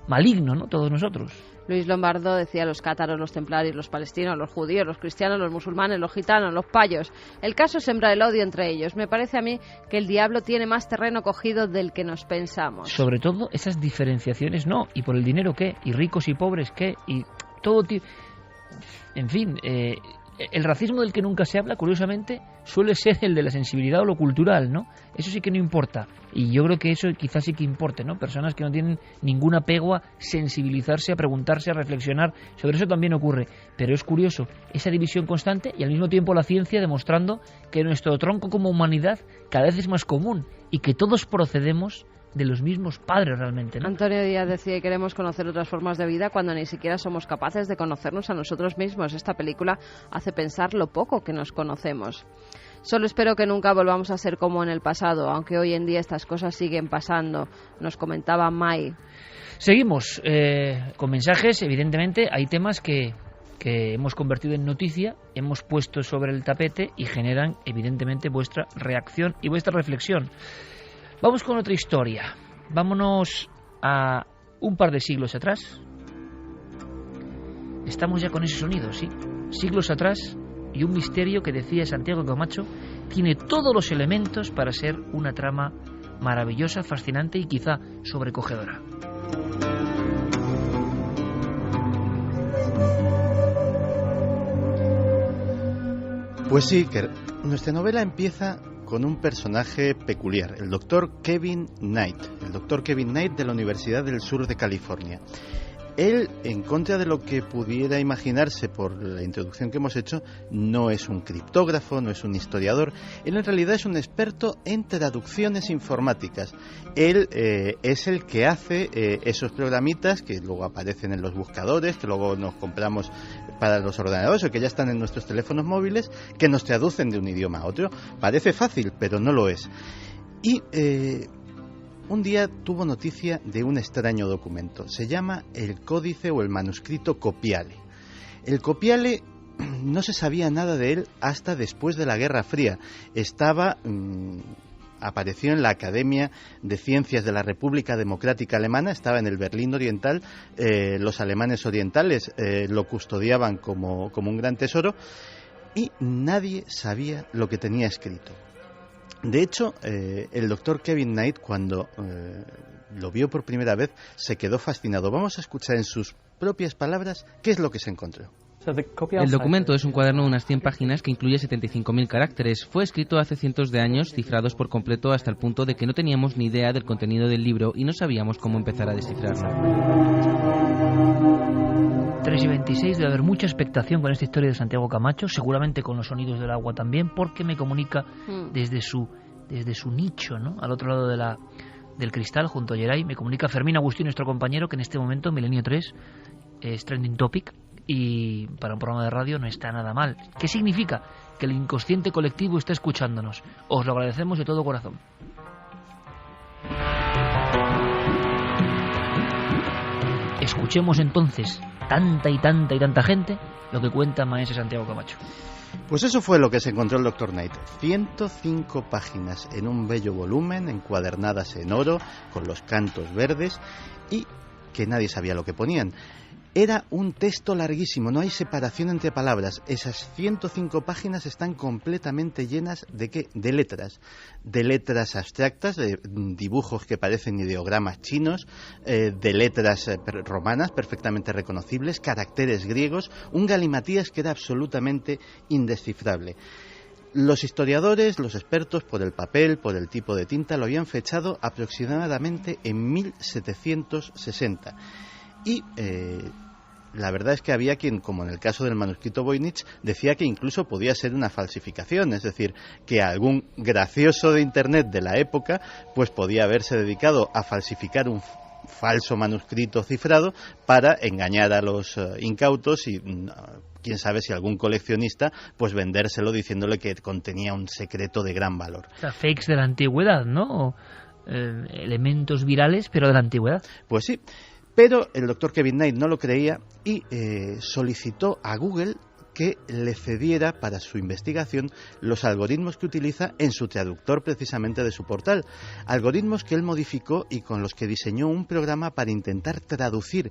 maligno, ¿no?, todos nosotros? Luis Lombardo decía: los cátaros, los templarios, los palestinos, los judíos, los cristianos, los musulmanes, los gitanos, los payos. El caso es sembrar el odio entre ellos. Me parece a mí que el diablo tiene más terreno cogido del que nos pensamos. Sobre todo esas diferenciaciones, ¿no? ¿Y por el dinero qué? ¿Y ricos y pobres qué? Y todo en fin, el racismo del que nunca se habla, curiosamente, suele ser el de la sensibilidad o lo cultural, ¿no? Eso sí que no importa. Y yo creo que eso quizás sí que importe, ¿no? Personas que no tienen ningún apego a sensibilizarse, a preguntarse, a reflexionar. Sobre eso también ocurre. Pero es curioso, esa división constante y al mismo tiempo la ciencia demostrando que nuestro tronco como humanidad cada vez es más común y que todos procedemos de los mismos padres realmente, ¿no? Antonio Díaz decía que queremos conocer otras formas de vida cuando ni siquiera somos capaces de conocernos a nosotros mismos. Esta película hace pensar lo poco que nos conocemos. Solo espero que nunca volvamos a ser como en el pasado, aunque hoy en día estas cosas siguen pasando, nos comentaba Mai. Seguimos con mensajes. Evidentemente hay temas que hemos convertido en noticia, hemos puesto sobre el tapete y generan evidentemente vuestra reacción y vuestra reflexión. Vamos con otra historia. Vámonos a un par de siglos atrás. Estamos ya con ese sonido, ¿sí? Siglos atrás, y un misterio que, decía Santiago Camacho, tiene todos los elementos para ser una trama maravillosa, fascinante y quizá sobrecogedora. Pues sí, que nuestra novela empieza con un personaje peculiar, el doctor Kevin Knight, de la Universidad del Sur de California. Él, en contra de lo que pudiera imaginarse por la introducción que hemos hecho, no es un criptógrafo, no es un historiador. Él en realidad es un experto en traducciones informáticas. Él es el que hace esos programitas que luego aparecen en los buscadores, que luego nos compramos para los ordenadores o que ya están en nuestros teléfonos móviles, que nos traducen de un idioma a otro. Parece fácil, pero no lo es. Y un día tuvo noticia de un extraño documento. Se llama el códice o el manuscrito Copiale. El Copiale no se sabía nada de él hasta después de la Guerra Fría. Apareció en la Academia de Ciencias de la República Democrática Alemana, estaba en el Berlín Oriental. Los alemanes orientales lo custodiaban como un gran tesoro y nadie sabía lo que tenía escrito. De hecho, el doctor Kevin Knight, cuando lo vio por primera vez, se quedó fascinado. Vamos a escuchar en sus propias palabras qué es lo que se encontró. El documento es un cuaderno de unas 100 páginas que incluye 75.000 caracteres. Fue escrito hace cientos de años, cifrados por completo hasta el punto de que no teníamos ni idea del contenido del libro y no sabíamos cómo empezar a descifrarlo. 3:26, debe haber mucha expectación con esta historia de Santiago Camacho, seguramente con los sonidos del agua también, porque me comunica desde su nicho, ¿no? Al otro lado del cristal, junto a Geray, me comunica Fermín Agustín, nuestro compañero, que en este momento Milenio 3 es trending topic y para un programa de radio no está nada mal. ¿Qué significa? Que el inconsciente colectivo está escuchándonos. Os lo agradecemos de todo corazón. Escuchemos entonces tanta gente lo que cuenta maese Santiago Camacho. Pues eso fue lo que se encontró el Dr. Knight. 105 páginas en un bello volumen, encuadernadas en oro, con los cantos verdes, y que nadie sabía lo que ponían. Era un texto larguísimo, no hay separación entre palabras. Esas 105 páginas están completamente llenas ¿de qué? De letras abstractas, de dibujos que parecen ideogramas chinos, de letras romanas perfectamente reconocibles, caracteres griegos, un galimatías que era absolutamente indescifrable. Los historiadores, los expertos, por el papel, por el tipo de tinta, lo habían fechado aproximadamente en 1760. Y la verdad es que había quien, como en el caso del manuscrito Voynich, decía que incluso podía ser una falsificación, es decir, que algún gracioso de Internet de la época pues podía haberse dedicado a falsificar un falso manuscrito cifrado para engañar a los incautos y quién sabe si algún coleccionista pues vendérselo diciéndole que contenía un secreto de gran valor. O sea, fakes de la antigüedad, ¿no? Elementos virales, pero de la antigüedad. Pues sí. Pero el doctor Kevin Knight no lo creía y solicitó a Google que le cediera para su investigación los algoritmos que utiliza en su traductor precisamente de su portal. Algoritmos que él modificó y con los que diseñó un programa para intentar traducir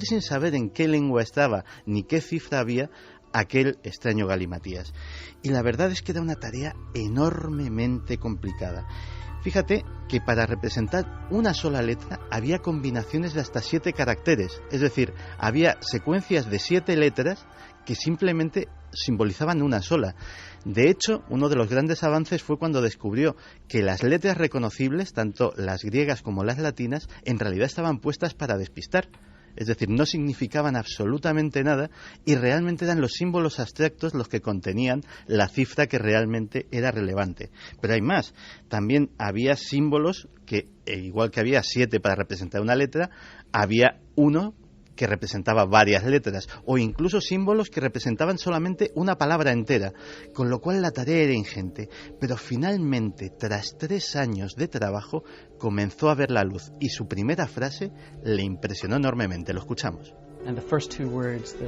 sin saber en qué lengua estaba ni qué cifra había aquel extraño galimatías. Y la verdad es que era una tarea enormemente complicada. Fíjate que para representar una sola letra había combinaciones de hasta 7 caracteres, es decir, había secuencias de 7 letras que simplemente simbolizaban una sola. De hecho, uno de los grandes avances fue cuando descubrió que las letras reconocibles, tanto las griegas como las latinas, en realidad estaban puestas para despistar. Es decir, no significaban absolutamente nada y realmente eran los símbolos abstractos los que contenían la cifra que realmente era relevante. Pero hay más, también había símbolos que, igual que había 7 para representar una letra, había uno que representaba varias letras, o incluso símbolos que representaban solamente una palabra entera, con lo cual la tarea era ingente. Pero finalmente, tras 3 años de trabajo, comenzó a ver la luz, y su primera frase le impresionó enormemente. Lo escuchamos.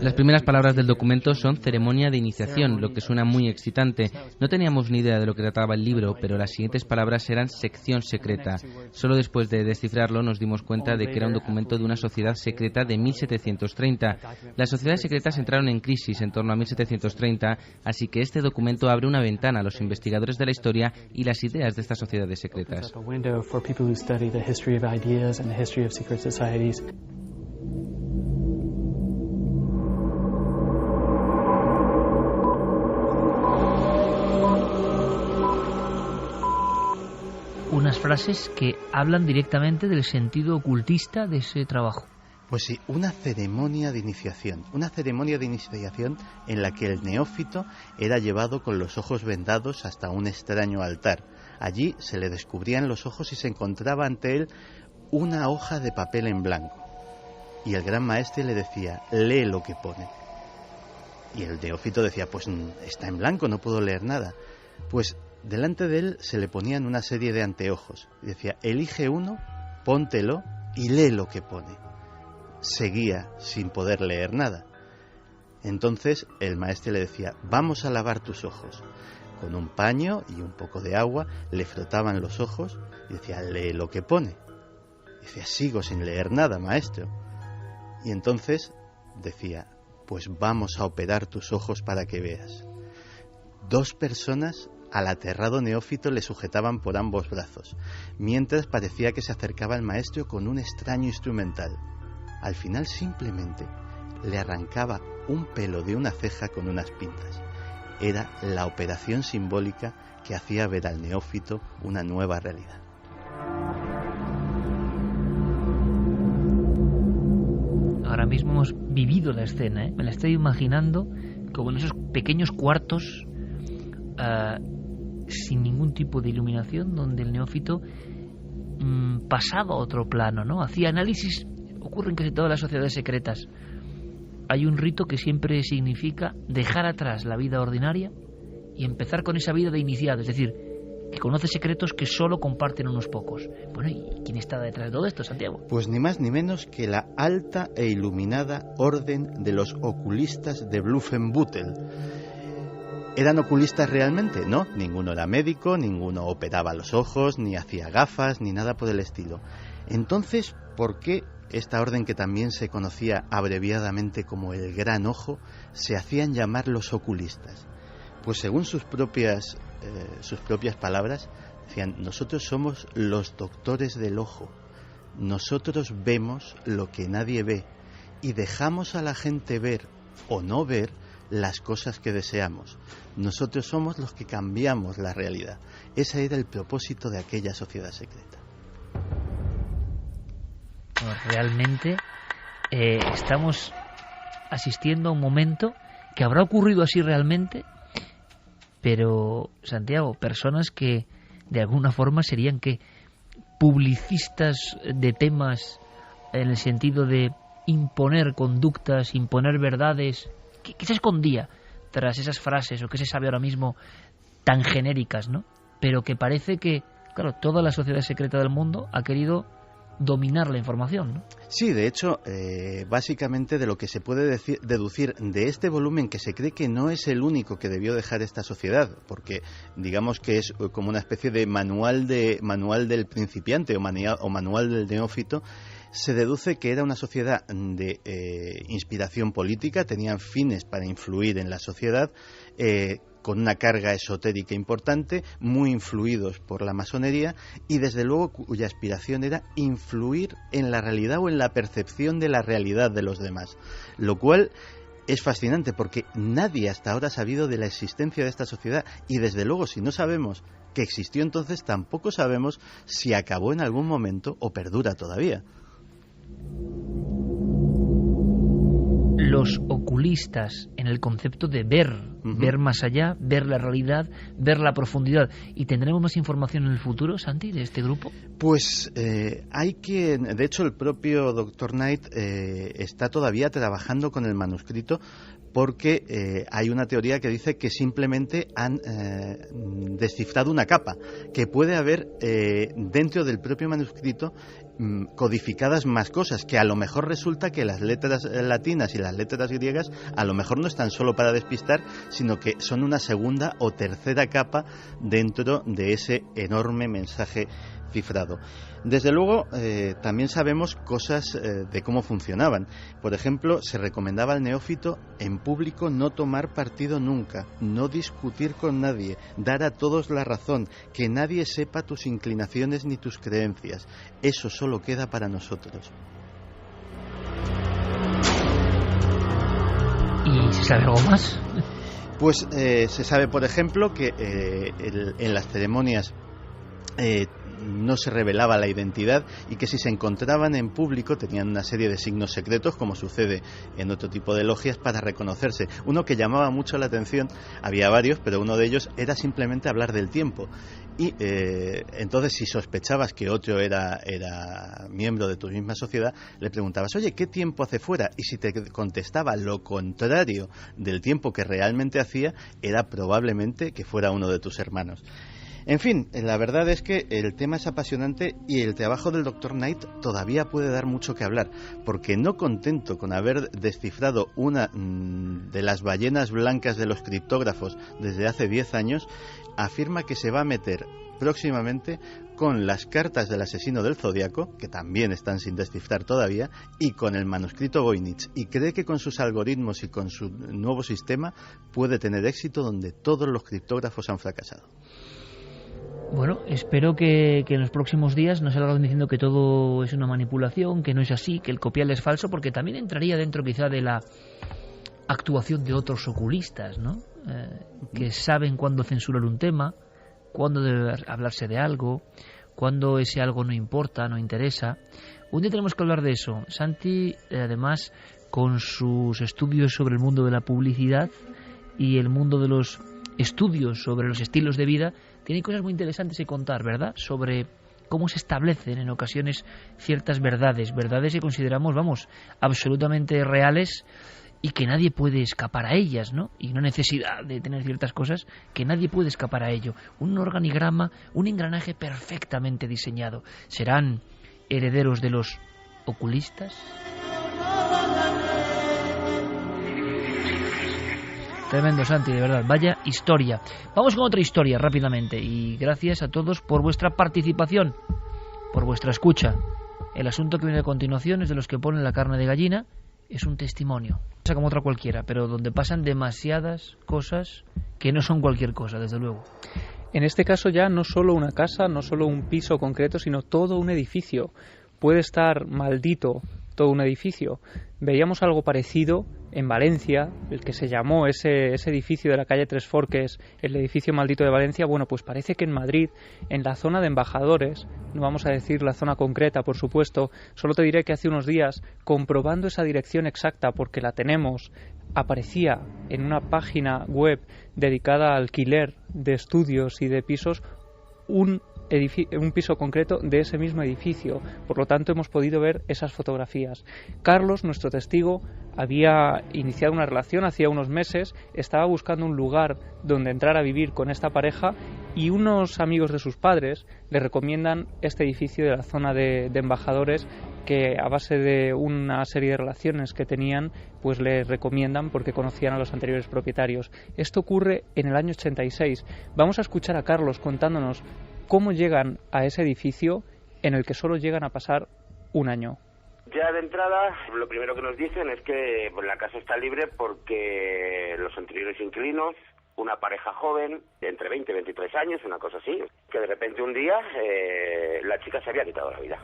Las primeras palabras del documento son ceremonia de iniciación, lo que suena muy excitante. No teníamos ni idea de lo que trataba el libro, pero las siguientes palabras eran sección secreta. Solo después de descifrarlo nos dimos cuenta de que era un documento de una sociedad secreta de 1730. Las sociedades secretas entraron en crisis en torno a 1730, así que este documento abre una ventana a los investigadores de la historia y las ideas de estas sociedades secretas. frases que hablan directamente del sentido ocultista de ese trabajo. Pues sí, una ceremonia de iniciación en la que el neófito era llevado con los ojos vendados hasta un extraño altar. Allí se le descubrían los ojos y se encontraba ante él una hoja de papel en blanco. Y el gran maestre le decía, lee lo que pone. Y el neófito decía, pues está en blanco, no puedo leer nada. Pues delante de él se le ponían una serie de anteojos. Y decía, elige uno, póntelo y lee lo que pone. Seguía sin poder leer nada. Entonces el maestro le decía, vamos a lavar tus ojos. Con un paño y un poco de agua le frotaban los ojos y decía, lee lo que pone. Y decía, sigo sin leer nada, maestro. Y entonces decía, pues vamos a operar tus ojos para que veas. 2 personas al aterrado neófito le sujetaban por ambos brazos, mientras parecía que se acercaba el maestro con un extraño instrumental. Al final simplemente le arrancaba un pelo de una ceja con unas pinzas. Era la operación simbólica que hacía ver al neófito una nueva realidad. Ahora mismo hemos vivido la escena, ¿eh? Me la estoy imaginando como en esos pequeños cuartos sin ningún tipo de iluminación, donde el neófito pasaba a otro plano, ¿no? Hacía análisis. Ocurre en casi todas las sociedades secretas. Hay un rito que siempre significa dejar atrás la vida ordinaria y empezar con esa vida de iniciado, es decir, que conoce secretos que solo comparten unos pocos. Bueno, ¿y quién está detrás de todo esto, Santiago? Pues ni más ni menos que la alta e iluminada orden de los oculistas de Bluffenbüttel. ¿Eran oculistas realmente? No, ninguno era médico, ninguno operaba los ojos, ni hacía gafas, ni nada por el estilo. Entonces, ¿por qué esta orden, que también se conocía abreviadamente como el Gran Ojo, se hacían llamar los oculistas? Pues según sus propias palabras, decían, nosotros somos los doctores del ojo, nosotros vemos lo que nadie ve y dejamos a la gente ver o no ver las cosas que deseamos. Nosotros somos los que cambiamos la realidad. Ese era el propósito de aquella sociedad secreta. Realmente estamos asistiendo a un momento que habrá ocurrido así realmente, pero, Santiago, personas que de alguna forma serían que publicistas de temas en el sentido de imponer conductas, imponer verdades. ¿Qué se escondía tras esas frases o qué se sabe ahora mismo tan genéricas, ¿no? Pero que parece que, claro, toda la sociedad secreta del mundo ha querido dominar la información, ¿no? Sí, de hecho, básicamente de lo que se puede deducir de este volumen, que se cree que no es el único que debió dejar esta sociedad, porque digamos que es como una especie de manual del principiante o manual del neófito, se deduce que era una sociedad de inspiración política, tenían fines para influir en la sociedad, con una carga esotérica importante, muy influidos por la masonería y desde luego cuya aspiración era influir en la realidad o en la percepción de la realidad de los demás, lo cual es fascinante porque nadie hasta ahora ha sabido de la existencia de esta sociedad y desde luego si no sabemos que existió entonces tampoco sabemos si acabó en algún momento o perdura todavía. Los oculistas en el concepto de ver, ver más allá, ver la realidad, ver la profundidad. ¿Y tendremos más información en el futuro, Santi, de este grupo? Pues hay que... De hecho, el propio Dr. Knight está todavía trabajando con el manuscrito porque hay una teoría que dice que simplemente han descifrado una capa, que puede haber dentro del propio manuscrito codificadas más cosas, que a lo mejor resulta que las letras latinas y las letras griegas a lo mejor no están solo para despistar, sino que son una segunda o tercera capa dentro de ese enorme mensaje cifrado. Desde luego, también sabemos cosas de cómo funcionaban. Por ejemplo, se recomendaba al neófito en público no tomar partido nunca, no discutir con nadie, dar a todos la razón, que nadie sepa tus inclinaciones ni tus creencias. Eso solo queda para nosotros. ¿Y se sabe algo más? Pues se sabe, por ejemplo, que en las ceremonias no se revelaba la identidad y que si se encontraban en público tenían una serie de signos secretos, como sucede en otro tipo de logias, para reconocerse. Uno que llamaba mucho la atención, había varios, pero uno de ellos era simplemente hablar del tiempo. Y entonces, si sospechabas que otro era miembro de tu misma sociedad, le preguntabas, oye, ¿qué tiempo hace fuera? Y si te contestaba lo contrario del tiempo que realmente hacía, era probablemente que fuera uno de tus hermanos. En fin, la verdad es que el tema es apasionante y el trabajo del Dr. Knight todavía puede dar mucho que hablar, porque no contento con haber descifrado una de las ballenas blancas de los criptógrafos desde hace 10 años, afirma que se va a meter próximamente con las cartas del asesino del Zodíaco, que también están sin descifrar todavía, y con el manuscrito Voynich, y cree que con sus algoritmos y con su nuevo sistema puede tener éxito donde todos los criptógrafos han fracasado. Bueno, espero que en los próximos días no salgan diciendo que todo es una manipulación, que no es así, que el copiar es falso, porque también entraría dentro quizá de la actuación de otros oculistas, ¿no? Que saben cuándo censurar un tema, cuándo debe hablarse de algo, cuándo ese algo no importa, no interesa. Un día tenemos que hablar de eso. Santi, además, con sus estudios sobre el mundo de la publicidad y el mundo de los estudios sobre los estilos de vida, tiene cosas muy interesantes que contar, ¿verdad? Sobre cómo se establecen en ocasiones ciertas verdades que consideramos, absolutamente reales y que nadie puede escapar a ellas, ¿no? Y no necesidad de tener ciertas cosas que nadie puede escapar a ello. Un organigrama, un engranaje perfectamente diseñado. ¿Serán herederos de los oculistas? Tremendo, Santi, de verdad, vaya historia. Vamos con otra historia rápidamente y gracias a todos por vuestra participación, por vuestra escucha. El asunto que viene a continuación es de los que ponen la carne de gallina, es un testimonio. Pasa como otra cualquiera, pero donde pasan demasiadas cosas que no son cualquier cosa, desde luego. En este caso ya no solo una casa, no solo un piso concreto, sino todo un edificio. Puede estar maldito todo un edificio. Veíamos algo parecido en Valencia, el que se llamó ese edificio de la calle Tres Forques, el edificio maldito de Valencia. Bueno, pues parece que en Madrid, en la zona de Embajadores, no vamos a decir la zona concreta, por supuesto, solo te diré que hace unos días, comprobando esa dirección exacta, porque la tenemos, aparecía en una página web dedicada al alquiler de estudios y de pisos un piso concreto de ese mismo edificio. Por lo tanto, hemos podido ver esas fotografías. Carlos, nuestro testigo, había iniciado una relación hacía unos meses, estaba buscando un lugar donde entrar a vivir con esta pareja y unos amigos de sus padres le recomiendan este edificio de la zona de Embajadores, que a base de una serie de relaciones que tenían, pues le recomiendan porque conocían a los anteriores propietarios. Esto ocurre en el año 86. Vamos a escuchar a Carlos contándonos cómo llegan a ese edificio en el que solo llegan a pasar un año. Ya de entrada, lo primero que nos dicen es que la casa está libre porque los anteriores inquilinos, una pareja joven, de entre 20 y 23 años, una cosa así, que de repente un día la chica se había quitado la vida.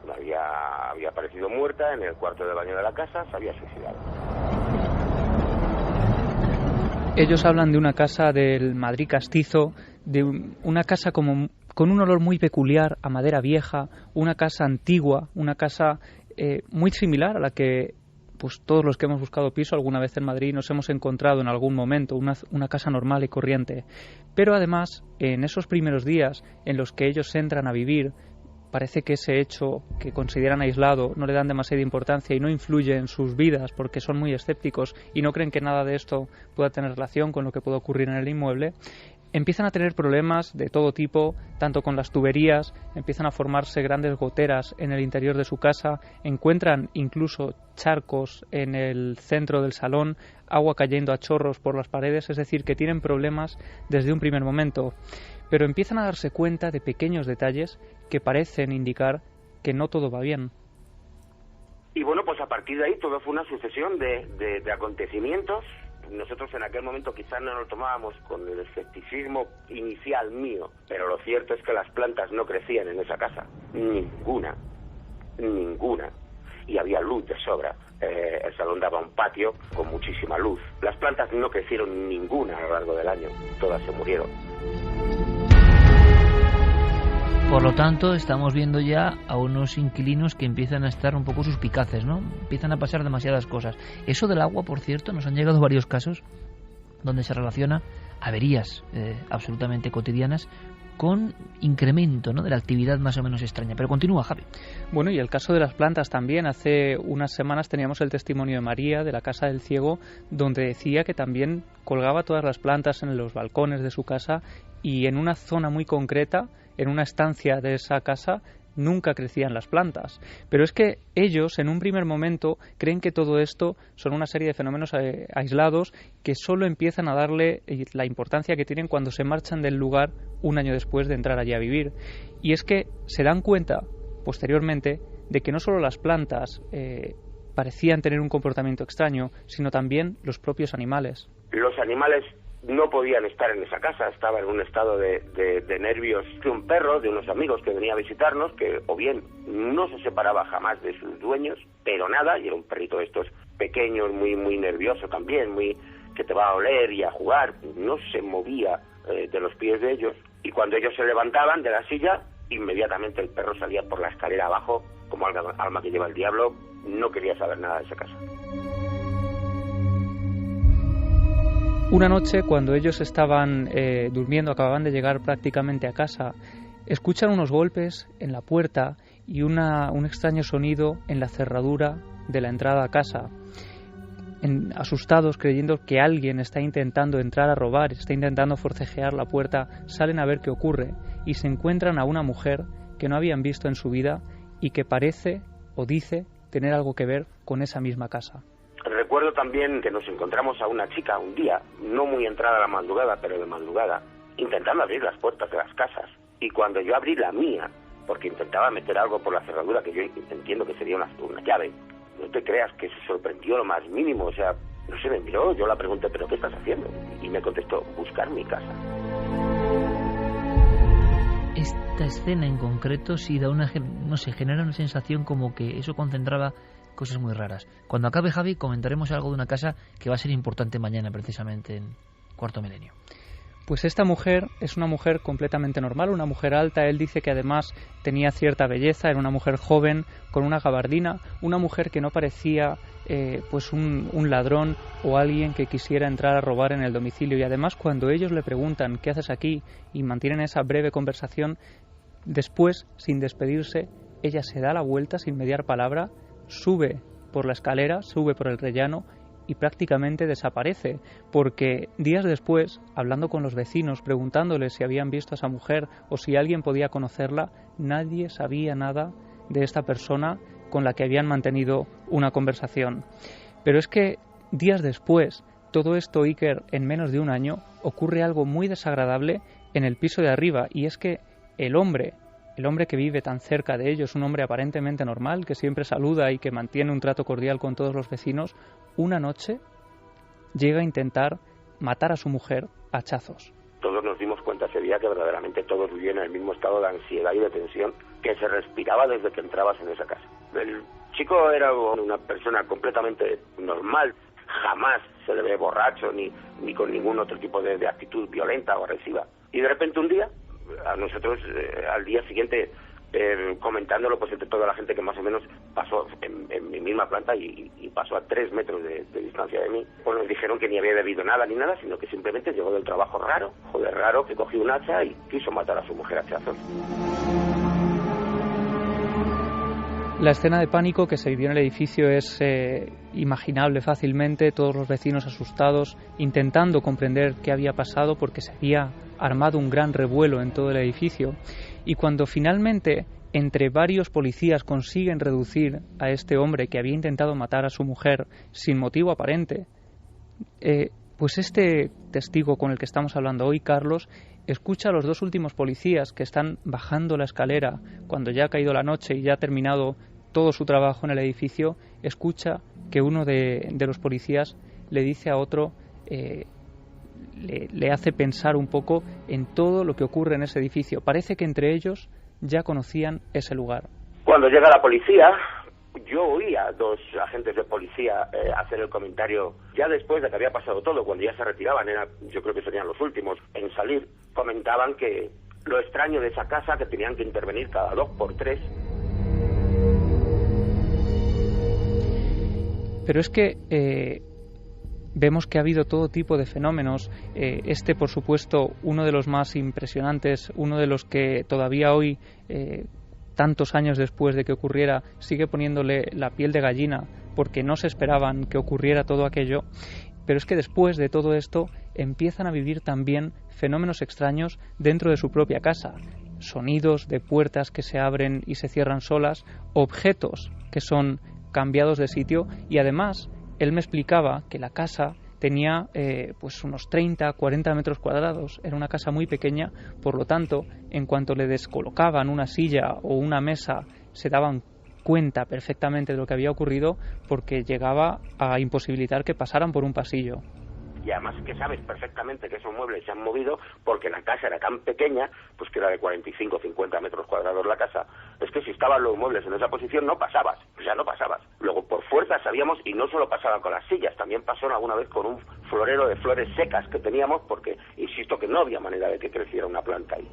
Había aparecido muerta en el cuarto de baño de la casa, se había suicidado. Ellos hablan de una casa del Madrid castizo, de una casa como con un olor muy peculiar a madera vieja, una casa antigua, una casa muy similar a la que pues todos los que hemos buscado piso alguna vez en Madrid nos hemos encontrado en algún momento, una casa normal y corriente. Pero además, en esos primeros días en los que ellos entran a vivir, parece que ese hecho que consideran aislado no le dan demasiada importancia y no influye en sus vidas porque son muy escépticos y no creen que nada de esto pueda tener relación con lo que puede ocurrir en el inmueble. Empiezan a tener problemas de todo tipo, tanto con las tuberías, empiezan a formarse grandes goteras en el interior de su casa, encuentran incluso charcos en el centro del salón, agua cayendo a chorros por las paredes, es decir, que tienen problemas desde un primer momento. Pero empiezan a darse cuenta de pequeños detalles que parecen indicar que no todo va bien. Y bueno, pues a partir de ahí todo fue una sucesión de acontecimientos. Nosotros en aquel momento quizás no lo tomábamos con el escepticismo inicial mío, pero lo cierto es que las plantas no crecían en esa casa. Ninguna. Y había luz de sobra. El salón daba un patio con muchísima luz. Las plantas no crecieron ninguna a lo largo del año. Todas se murieron. Por lo tanto, estamos viendo ya a unos inquilinos que empiezan a estar un poco suspicaces, ¿no? Empiezan a pasar demasiadas cosas. Eso del agua, por cierto, nos han llegado varios casos donde se relaciona averías absolutamente cotidianas con incremento, ¿no?, de la actividad más o menos extraña. Pero continúa, Javi. Bueno, y el caso de las plantas también. Hace unas semanas teníamos el testimonio de María, de la Casa del Ciego, donde decía que también colgaba todas las plantas en los balcones de su casa y en una zona muy concreta, en una estancia de esa casa, nunca crecían las plantas. Pero es que ellos, en un primer momento, creen que todo esto son una serie de fenómenos aislados que solo empiezan a darle la importancia que tienen cuando se marchan del lugar un año después de entrar allí a vivir. Y es que se dan cuenta, posteriormente, de que no solo las plantas parecían tener un comportamiento extraño, sino también los propios animales. Los animales no podían estar en esa casa, estaba en un estado de nervios. Un perro de unos amigos que venía a visitarnos, que o bien no se separaba jamás de sus dueños, pero nada, y era un perrito de estos pequeños, muy nervioso también, muy que te va a oler y a jugar, no se movía de los pies de ellos, y cuando ellos se levantaban de la silla, inmediatamente el perro salía por la escalera abajo, como alma que lleva el diablo, no quería saber nada de esa casa. Una noche, cuando ellos estaban durmiendo, acababan de llegar prácticamente a casa, escuchan unos golpes en la puerta y un extraño sonido en la cerradura de la entrada a casa. Asustados, creyendo que alguien está intentando entrar a robar, está intentando forcejear la puerta, salen a ver qué ocurre y se encuentran a una mujer que no habían visto en su vida y que parece o dice tener algo que ver con esa misma casa. Recuerdo también que nos encontramos a una chica un día, no muy entrada a la madrugada, pero de madrugada, intentando abrir las puertas de las casas. Y cuando yo abrí la mía, porque intentaba meter algo por la cerradura, que yo entiendo que sería una llave, no te creas que se sorprendió lo más mínimo, o sea, no se me miró, yo la pregunté, ¿pero qué estás haciendo? Y me contestó, buscar mi casa. Esta escena en concreto sí da genera una sensación como que eso concentraba cosas muy raras. Cuando acabe, Javi, comentaremos algo de una casa que va a ser importante mañana, precisamente en Cuarto Milenio. Pues esta mujer es una mujer completamente normal, una mujer alta. Él dice que además tenía cierta belleza, era una mujer joven, con una gabardina, una mujer que no parecía pues un ladrón o alguien que quisiera entrar a robar en el domicilio. Y además, cuando ellos le preguntan ¿qué haces aquí? Y mantienen esa breve conversación, después, sin despedirse, ella se da la vuelta sin mediar palabra, sube por la escalera, sube por el rellano y prácticamente desaparece, porque días después, hablando con los vecinos, preguntándoles si habían visto a esa mujer o si alguien podía conocerla, nadie sabía nada de esta persona con la que habían mantenido una conversación. Pero es que días después, todo esto, Iker, en menos de un año, ocurre algo muy desagradable en el piso de arriba, y es que el hombre que vive tan cerca de ellos, un hombre aparentemente normal, que siempre saluda y que mantiene un trato cordial con todos los vecinos, una noche llega a intentar matar a su mujer a hachazos. Todos nos dimos cuenta ese día que verdaderamente todos vivían en el mismo estado de ansiedad y de tensión que se respiraba desde que entrabas en esa casa. El chico era una persona completamente normal, jamás se le ve borracho ni con ningún otro tipo de actitud violenta o agresiva. Y de repente un día, a nosotros al día siguiente comentándolo pues entre toda la gente que más o menos pasó en mi misma planta y pasó a 3 metros de distancia de mí, pues nos dijeron que ni había bebido nada ni nada, sino que simplemente llegó del trabajo raro, que cogió un hacha y quiso matar a su mujer a hachazos. La escena de pánico que se vivió en el edificio es imaginable fácilmente, todos los vecinos asustados, intentando comprender qué había pasado porque se había armado un gran revuelo en todo el edificio. Y cuando finalmente entre varios policías consiguen reducir a este hombre que había intentado matar a su mujer sin motivo aparente, pues este testigo con el que estamos hablando hoy, Carlos, escucha a los 2 últimos policías que están bajando la escalera cuando ya ha caído la noche y ya ha terminado todo su trabajo en el edificio, escucha que uno de los policías le dice a otro, le hace pensar un poco en todo lo que ocurre en ese edificio. Parece que entre ellos ya conocían ese lugar. Cuando llega la policía, yo oí a 2 agentes de policía hacer el comentario, ya después de que había pasado todo, cuando ya se retiraban, yo creo que serían los últimos en salir, comentaban que lo extraño de esa casa, que tenían que intervenir cada 2 por 3. Pero es que vemos que ha habido todo tipo de fenómenos. Por supuesto, uno de los más impresionantes, uno de los que todavía hoy, tantos años después de que ocurriera, sigue poniéndole la piel de gallina, porque no se esperaban que ocurriera todo aquello. Pero es que después de todo esto empiezan a vivir también fenómenos extraños dentro de su propia casa. Sonidos de puertas que se abren y se cierran solas, objetos que son cambiados de sitio, y además él me explicaba que la casa tenía pues unos 30-40 metros cuadrados, era una casa muy pequeña, por lo tanto, en cuanto le descolocaban una silla o una mesa, se daban cuenta perfectamente de lo que había ocurrido, porque llegaba a imposibilitar que pasaran por un pasillo. Y además que sabes perfectamente que esos muebles se han movido porque la casa era tan pequeña, pues que era de 45-50 metros cuadrados la casa, es que si estaban los muebles en esa posición no pasabas, o sea, no pasabas. Luego por fuerza sabíamos, y no solo pasaba con las sillas, también pasó alguna vez con un florero de flores secas que teníamos, porque insisto que no había manera de que creciera una planta ahí.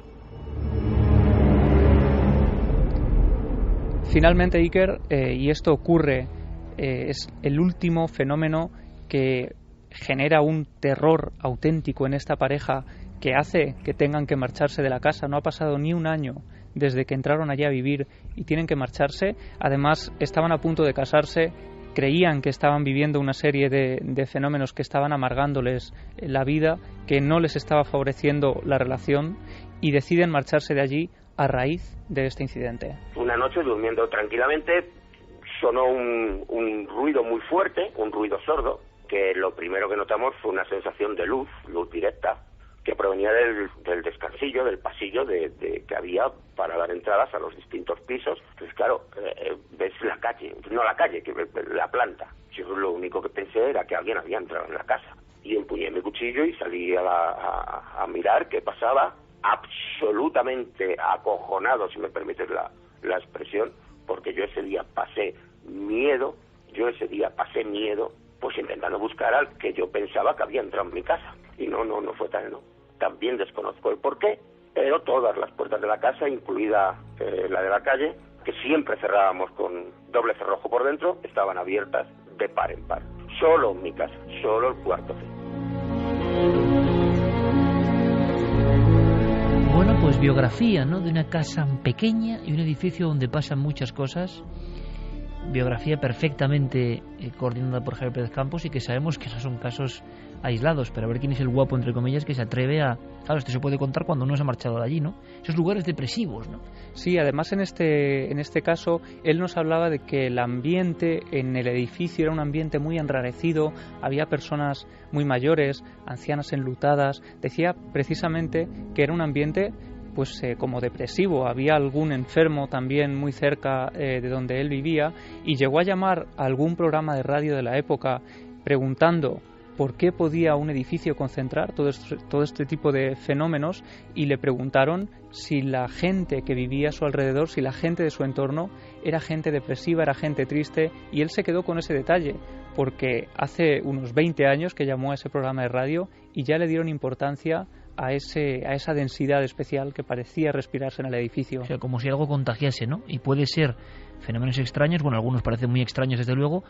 Finalmente, Iker, y esto ocurre, es el último fenómeno que genera un terror auténtico en esta pareja, que hace que tengan que marcharse de la casa. No ha pasado ni un año desde que entraron allí a vivir y tienen que marcharse. Además, estaban a punto de casarse, creían que estaban viviendo una serie de fenómenos que estaban amargándoles la vida, que no les estaba favoreciendo la relación, y deciden marcharse de allí a raíz de este incidente. Una noche, durmiendo tranquilamente, sonó un ruido muy fuerte, un ruido sordo, que lo primero que notamos fue una sensación de luz directa, que provenía del descansillo, del pasillo que había para dar entradas a los distintos pisos. Entonces, claro, ves la calle, no la calle, que la planta. Yo lo único que pensé era que alguien había entrado en la casa. Y empuñé mi cuchillo y salí a mirar qué pasaba, absolutamente acojonado, si me permites la expresión, porque yo ese día pasé miedo, pues intentando buscar al que yo pensaba que había entrado en mi casa. Y no fue tal, no. También desconozco el porqué, pero todas las puertas de la casa, incluida la de la calle, que siempre cerrábamos con doble cerrojo por dentro, estaban abiertas de par en par. Solo en mi casa, solo el cuarto C. Bueno, pues biografía, ¿no?, de una casa pequeña y un edificio donde pasan muchas cosas. Biografía perfectamente coordinada por Javier Pérez Campos, y que sabemos que no son casos aislados, pero a ver quién es el guapo, entre comillas, que se atreve a... Claro, esto se puede contar cuando uno se ha marchado de allí, ¿no? Esos lugares depresivos, ¿no? Sí, además en este caso, él nos hablaba de que el ambiente en el edificio era un ambiente muy enrarecido, había personas muy mayores, ancianas enlutadas. Decía precisamente que era un ambiente pues como depresivo. Había algún enfermo también muy cerca de donde él vivía, y llegó a llamar a algún programa de radio de la época preguntando por qué podía un edificio concentrar todo este tipo de fenómenos, y le preguntaron si la gente que vivía a su alrededor, si la gente de su entorno era gente depresiva, era gente triste, y él se quedó con ese detalle, porque hace unos 20 años que llamó a ese programa de radio y ya le dieron importancia a esa densidad especial que parecía respirarse en el edificio. O sea, como si algo contagiase, ¿no? Y puede ser fenómenos extraños, bueno, algunos parecen muy extraños desde luego,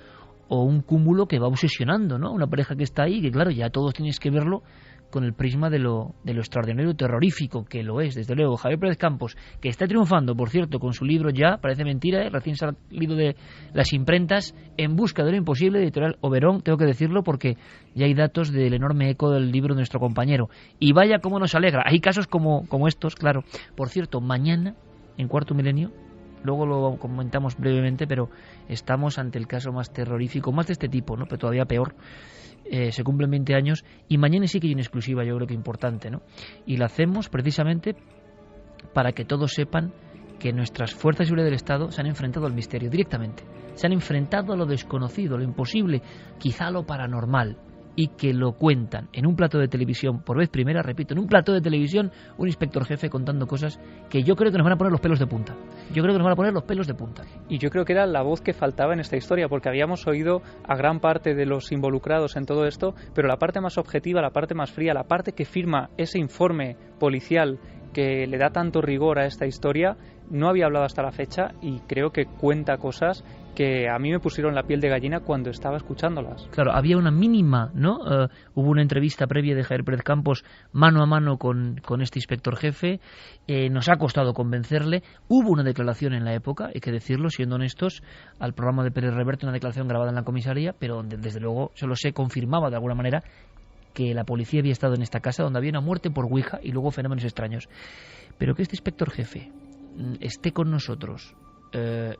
o un cúmulo que va obsesionando, ¿no? Una pareja que está ahí, que claro, ya todos tienes que verlo con el prisma de lo extraordinario, terrorífico que lo es, desde luego. Javier Pérez Campos, que está triunfando, por cierto, con su libro ya, parece mentira, recién salido de las imprentas, En busca de lo imposible, editorial Oberón, tengo que decirlo porque ya hay datos del enorme eco del libro de nuestro compañero. Y vaya cómo nos alegra, hay casos como estos, claro. Por cierto, mañana, en Cuarto Milenio, luego lo comentamos brevemente, pero estamos ante el caso más terrorífico, más de este tipo, ¿no?, pero todavía peor. Se cumplen 20 años y mañana sí que hay una exclusiva, yo creo que importante, ¿no? Y la hacemos precisamente para que todos sepan que nuestras fuerzas de seguridad del Estado se han enfrentado al misterio directamente, se han enfrentado a lo desconocido, a lo imposible, quizá a lo paranormal, y que lo cuentan en un plato de televisión por vez primera, repito, en un plato de televisión, un inspector jefe contando cosas que yo creo que nos van a poner los pelos de punta. Y yo creo que era la voz que faltaba en esta historia, porque habíamos oído a gran parte de los involucrados en todo esto, pero la parte más objetiva, la parte más fría, la parte que firma ese informe policial que le da tanto rigor a esta historia, no había hablado hasta la fecha y creo que cuenta cosas que a mí me pusieron la piel de gallina cuando estaba escuchándolas. Claro, había una mínima, ¿no? Hubo una entrevista previa de Javier Pérez Campos mano a mano con este inspector jefe, nos ha costado convencerle, hubo una declaración en la época, hay que decirlo, siendo honestos, al programa de Pérez Reverte, una declaración grabada en la comisaría, pero donde desde luego solo se confirmaba de alguna manera que la policía había estado en esta casa donde había una muerte por Ouija y luego fenómenos extraños. Pero que este inspector jefe esté con nosotros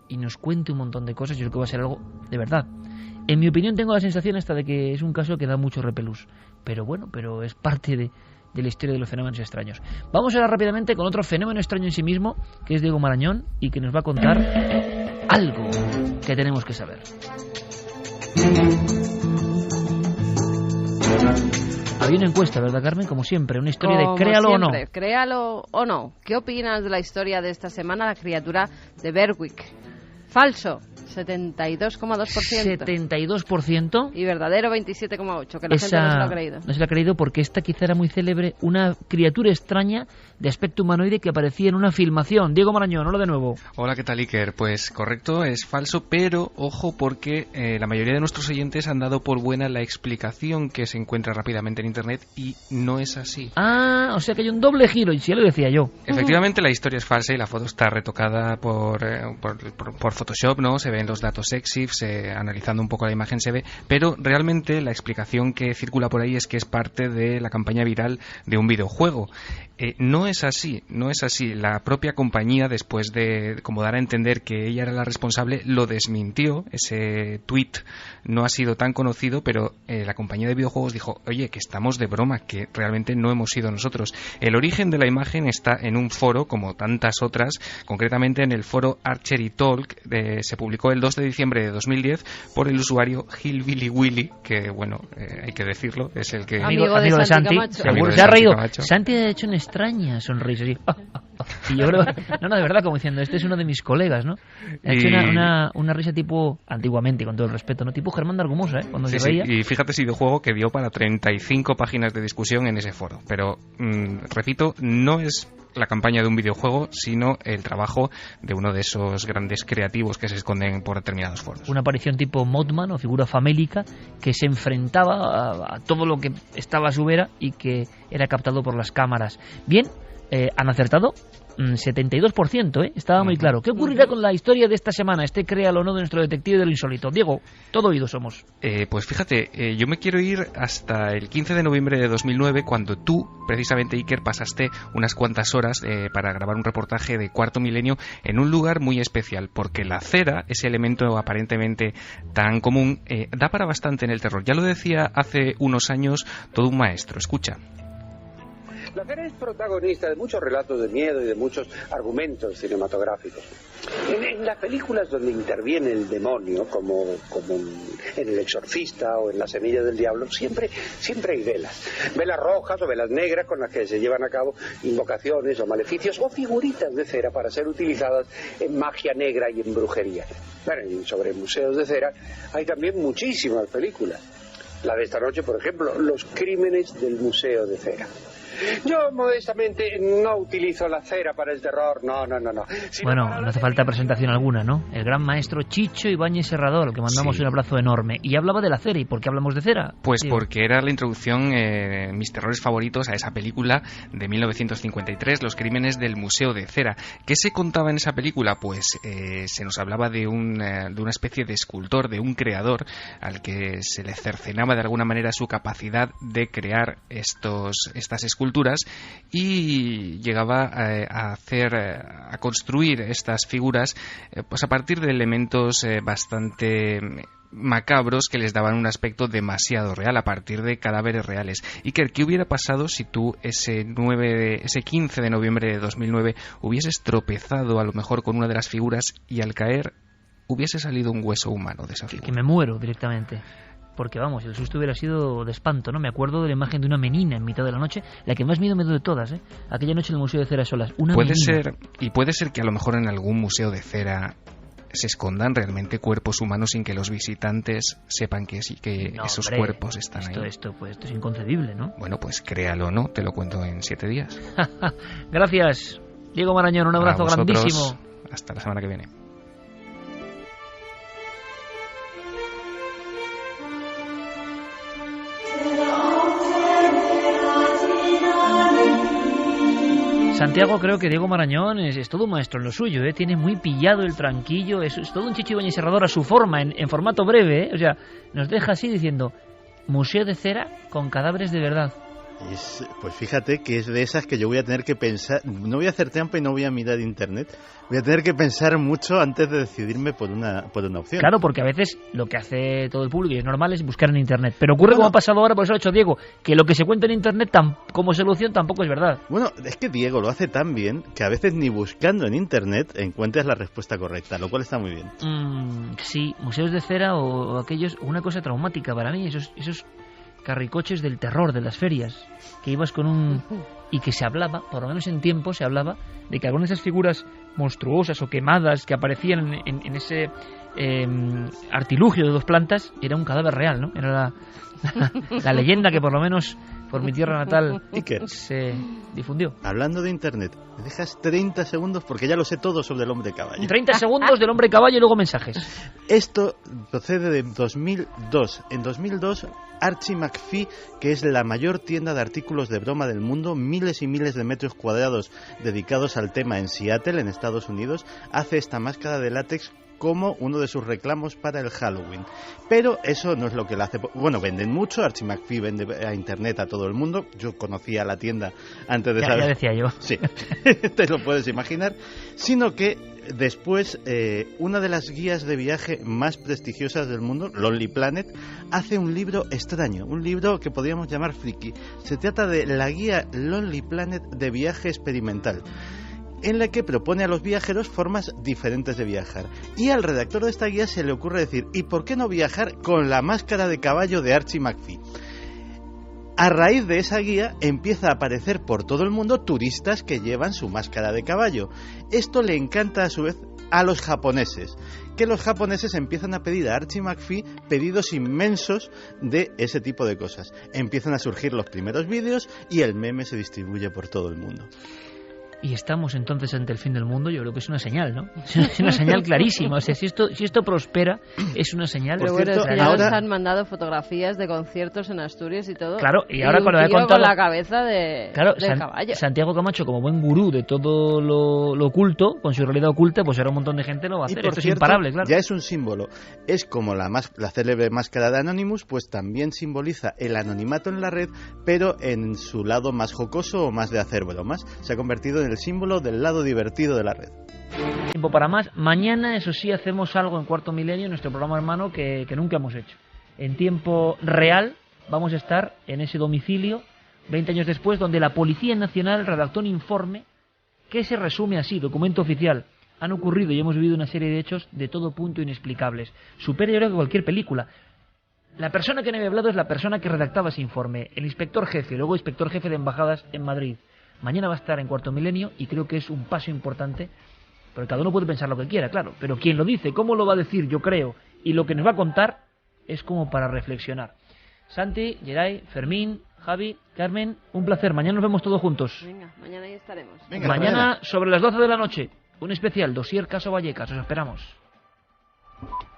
y nos cuente un montón de cosas, yo creo que va a ser algo de verdad. En mi opinión tengo la sensación esta de que es un caso que da mucho repelús, pero bueno, pero es parte de la historia de los fenómenos extraños. Vamos ahora rápidamente con otro fenómeno extraño en sí mismo, que es Diego Marañón, y que nos va a contar algo que tenemos que saber. Había una encuesta, ¿verdad, Carmen? Como siempre, una historia Como de créalo siempre, o no. Créalo o no. ¿Qué opinas de la historia de esta semana, la criatura de Berwick? Falso, 72,2%. 72%. Y verdadero, 27,8%, que la gente no se lo ha creído. No se lo ha creído porque esta quizá era muy célebre, una criatura extraña de aspecto humanoide que aparecía en una filmación. Diego Marañón, hola de nuevo. Hola, ¿qué tal, Iker? Pues correcto, es falso, pero ojo porque la mayoría de nuestros oyentes han dado por buena la explicación que se encuentra rápidamente en Internet y no es así. Ah, o sea que hay un doble giro, y sí lo decía yo. Efectivamente, la historia es falsa y la foto está retocada por Photoshop, ¿no? Se ven los datos EXIF, analizando un poco la imagen se ve, pero realmente la explicación que circula por ahí es que es parte de la campaña viral de un videojuego. No es así, no es así. La propia compañía, después de como dar a entender que ella era la responsable, lo desmintió. Ese tweet no ha sido tan conocido, pero la compañía de videojuegos dijo, oye, que estamos de broma, que realmente no hemos sido nosotros. El origen de la imagen está en un foro, como tantas otras, concretamente en el foro Archery Talk. Se publicó el 2 de diciembre de 2010 por el usuario Hillbilly Willy, que bueno, hay que decirlo, es el que... Amigo de Santi. Seguro se ha reído. Santi ha hecho una extraña sonrisa así. Y yo creo, no, de verdad, como diciendo, este es uno de mis colegas, ¿no? Ha hecho una risa tipo, antiguamente, con todo el respeto, ¿no? Tipo Germán de Argumosa, cuando se reía. Sí, y fíjate ese videojuego que dio para 35 páginas de discusión en ese foro. Pero, repito, no es la campaña de un videojuego, sino el trabajo de uno de esos grandes creativos que se esconden por determinados foros. Una aparición tipo Mothman o figura famélica que se enfrentaba a todo lo que estaba a su vera y que era captado por las cámaras. Bien, han acertado 72%, estaba muy claro. ¿Qué ocurrirá con la historia de esta semana? Créalo o no, de nuestro detective de lo insólito. Diego, todo oído somos. Pues fíjate, yo me quiero ir hasta el 15 de noviembre de 2009, cuando tú, precisamente, Iker, pasaste unas cuantas horas para grabar un reportaje de Cuarto Milenio en un lugar muy especial, porque la cera, ese elemento aparentemente tan común, da para bastante en el terror. Ya lo decía hace unos años todo un maestro. Escucha. La cera es protagonista de muchos relatos de miedo y de muchos argumentos cinematográficos. En las películas donde interviene el demonio, como en El Exorcista o en La Semilla del Diablo, siempre hay velas. Velas rojas o velas negras con las que se llevan a cabo invocaciones o maleficios o figuritas de cera para ser utilizadas en magia negra y en brujería. Bueno, y sobre museos de cera hay también muchísimas películas. La de esta noche, por ejemplo, Los crímenes del Museo de Cera. Yo, modestamente, no utilizo la cera para el terror, no. Bueno, no hace falta presentación alguna, ¿no? El gran maestro Chicho Ibáñez Serrador, al que mandamos un abrazo enorme. Y hablaba de la cera. ¿Y por qué hablamos de cera? Pues porque era la introducción, mis terrores favoritos, a esa película de 1953, Los crímenes del Museo de Cera. ¿Qué se contaba en esa película? Pues se nos hablaba de una especie de escultor, de un creador, al que se le cercenaba de alguna manera su capacidad de crear estas esculturas, y llegaba a construir estas figuras pues a partir de elementos bastante macabros que les daban un aspecto demasiado real, a partir de cadáveres reales. Iker, ¿qué hubiera pasado si tú ese 15 de noviembre de 2009 hubieses tropezado a lo mejor con una de las figuras y al caer hubiese salido un hueso humano de esa figura? Que me muero directamente. Porque vamos, el susto hubiera sido de espanto, ¿no? Me acuerdo de la imagen de una menina en mitad de la noche, la que más miedo me dio de todas, Aquella noche en el Museo de Cera solas, una menina. Puede ser que a lo mejor en algún museo de cera se escondan realmente cuerpos humanos sin que los visitantes sepan que esos cuerpos están ahí. Esto es inconcebible, ¿no? Bueno, pues créalo, ¿no? Te lo cuento en 7 días. Gracias, Diego Marañón, un abrazo grandísimo. Hasta la semana que viene. Santiago, creo que Diego Marañón es todo un maestro en lo suyo, ¿eh? Tiene muy pillado el tranquillo, es todo un Chicho Ibáñez Serrador a su forma, en formato breve, ¿eh? O sea, nos deja así diciendo, museo de cera con cadáveres de verdad. Pues fíjate que es de esas que yo voy a tener que pensar, no voy a hacer trampa y no voy a mirar internet, voy a tener que pensar mucho antes de decidirme por una opción. Claro, porque a veces lo que hace todo el público y es normal es buscar en internet, pero ocurre como ha pasado ahora, por eso lo ha hecho Diego, que lo que se cuenta en internet como solución tampoco es verdad. Bueno, es que Diego lo hace tan bien que a veces ni buscando en internet encuentras la respuesta correcta, lo cual está muy bien. Sí, museos de cera o aquellos, una cosa traumática para mí, esos carricoches del terror de las ferias, que ibas con y que se hablaba, por lo menos en tiempo se hablaba, de que algunas de esas figuras monstruosas o quemadas que aparecían en ese artilugio de 2 plantas era un cadáver real, ¿no? Era la leyenda que por lo menos por mi tierra natal se difundió. Hablando de internet, me dejas 30 segundos porque ya lo sé todo sobre el hombre caballo. 30 segundos del hombre caballo y luego mensajes. Esto procede de 2002. En 2002, Archie McPhee, que es la mayor tienda de artículos de broma del mundo, miles y miles de metros cuadrados dedicados al tema en Seattle, en Estados Unidos, hace esta máscara de látex como uno de sus reclamos para el Halloween. Pero eso no es lo que la hace... Bueno, venden mucho, Archie McPhee vende a internet a todo el mundo. Yo conocía la tienda antes de saber... Ya decía yo. Sí, te lo puedes imaginar. Sino que después, una de las guías de viaje más prestigiosas del mundo, Lonely Planet, hace un libro extraño, un libro que podríamos llamar friki. Se trata de la guía Lonely Planet de viaje experimental, en la que propone a los viajeros formas diferentes de viajar. Y al redactor de esta guía se le ocurre decir, ¿y por qué no viajar con la máscara de caballo de Archie McPhee? A raíz de esa guía empieza a aparecer por todo el mundo turistas que llevan su máscara de caballo. Esto le encanta a su vez a los japoneses, que los japoneses empiezan a pedir a Archie McPhee pedidos inmensos de ese tipo de cosas. Empiezan a surgir los primeros vídeos y el meme se distribuye por todo el mundo. Y estamos entonces ante el fin del mundo. Yo creo que es una señal, ¿no? Es una señal clarísima. O sea, si esto prospera, es una señal. Pero bueno, es que ya nos han mandado fotografías de conciertos en Asturias y todo. Claro, y ahora cuando he contado con la cabeza de caballo. Santiago Camacho, como buen gurú de todo lo oculto, con su realidad oculta, pues ahora un montón de gente lo va a hacer. Esto es imparable, claro. Ya es un símbolo. Es como la célebre máscara de Anonymous, pues también simboliza el anonimato en la red, pero en su lado más jocoso o más de hacer bromas. Se ha convertido en el símbolo del lado divertido de la red. Tiempo para más. Mañana, eso sí, hacemos algo en Cuarto Milenio, nuestro programa hermano, que nunca hemos hecho. En tiempo real vamos a estar en ese domicilio 20 años después, donde la Policía Nacional redactó un informe que se resume así, documento oficial. Han ocurrido y hemos vivido una serie de hechos de todo punto inexplicables. Supera, yo creo, que cualquier película. La persona que no había hablado es la persona que redactaba ese informe, el inspector jefe, luego inspector jefe de embajadas en Madrid. Mañana va a estar en Cuarto Milenio y creo que es un paso importante, porque cada uno puede pensar lo que quiera, claro, pero quien lo dice, cómo lo va a decir, yo creo, y lo que nos va a contar es como para reflexionar. Santi, Geray, Fermín, Javi, Carmen, un placer. Mañana nos vemos todos juntos. Venga, mañana ahí estaremos. Mañana sobre las 12 de la noche, un especial, Dossier Caso Vallecas, os esperamos.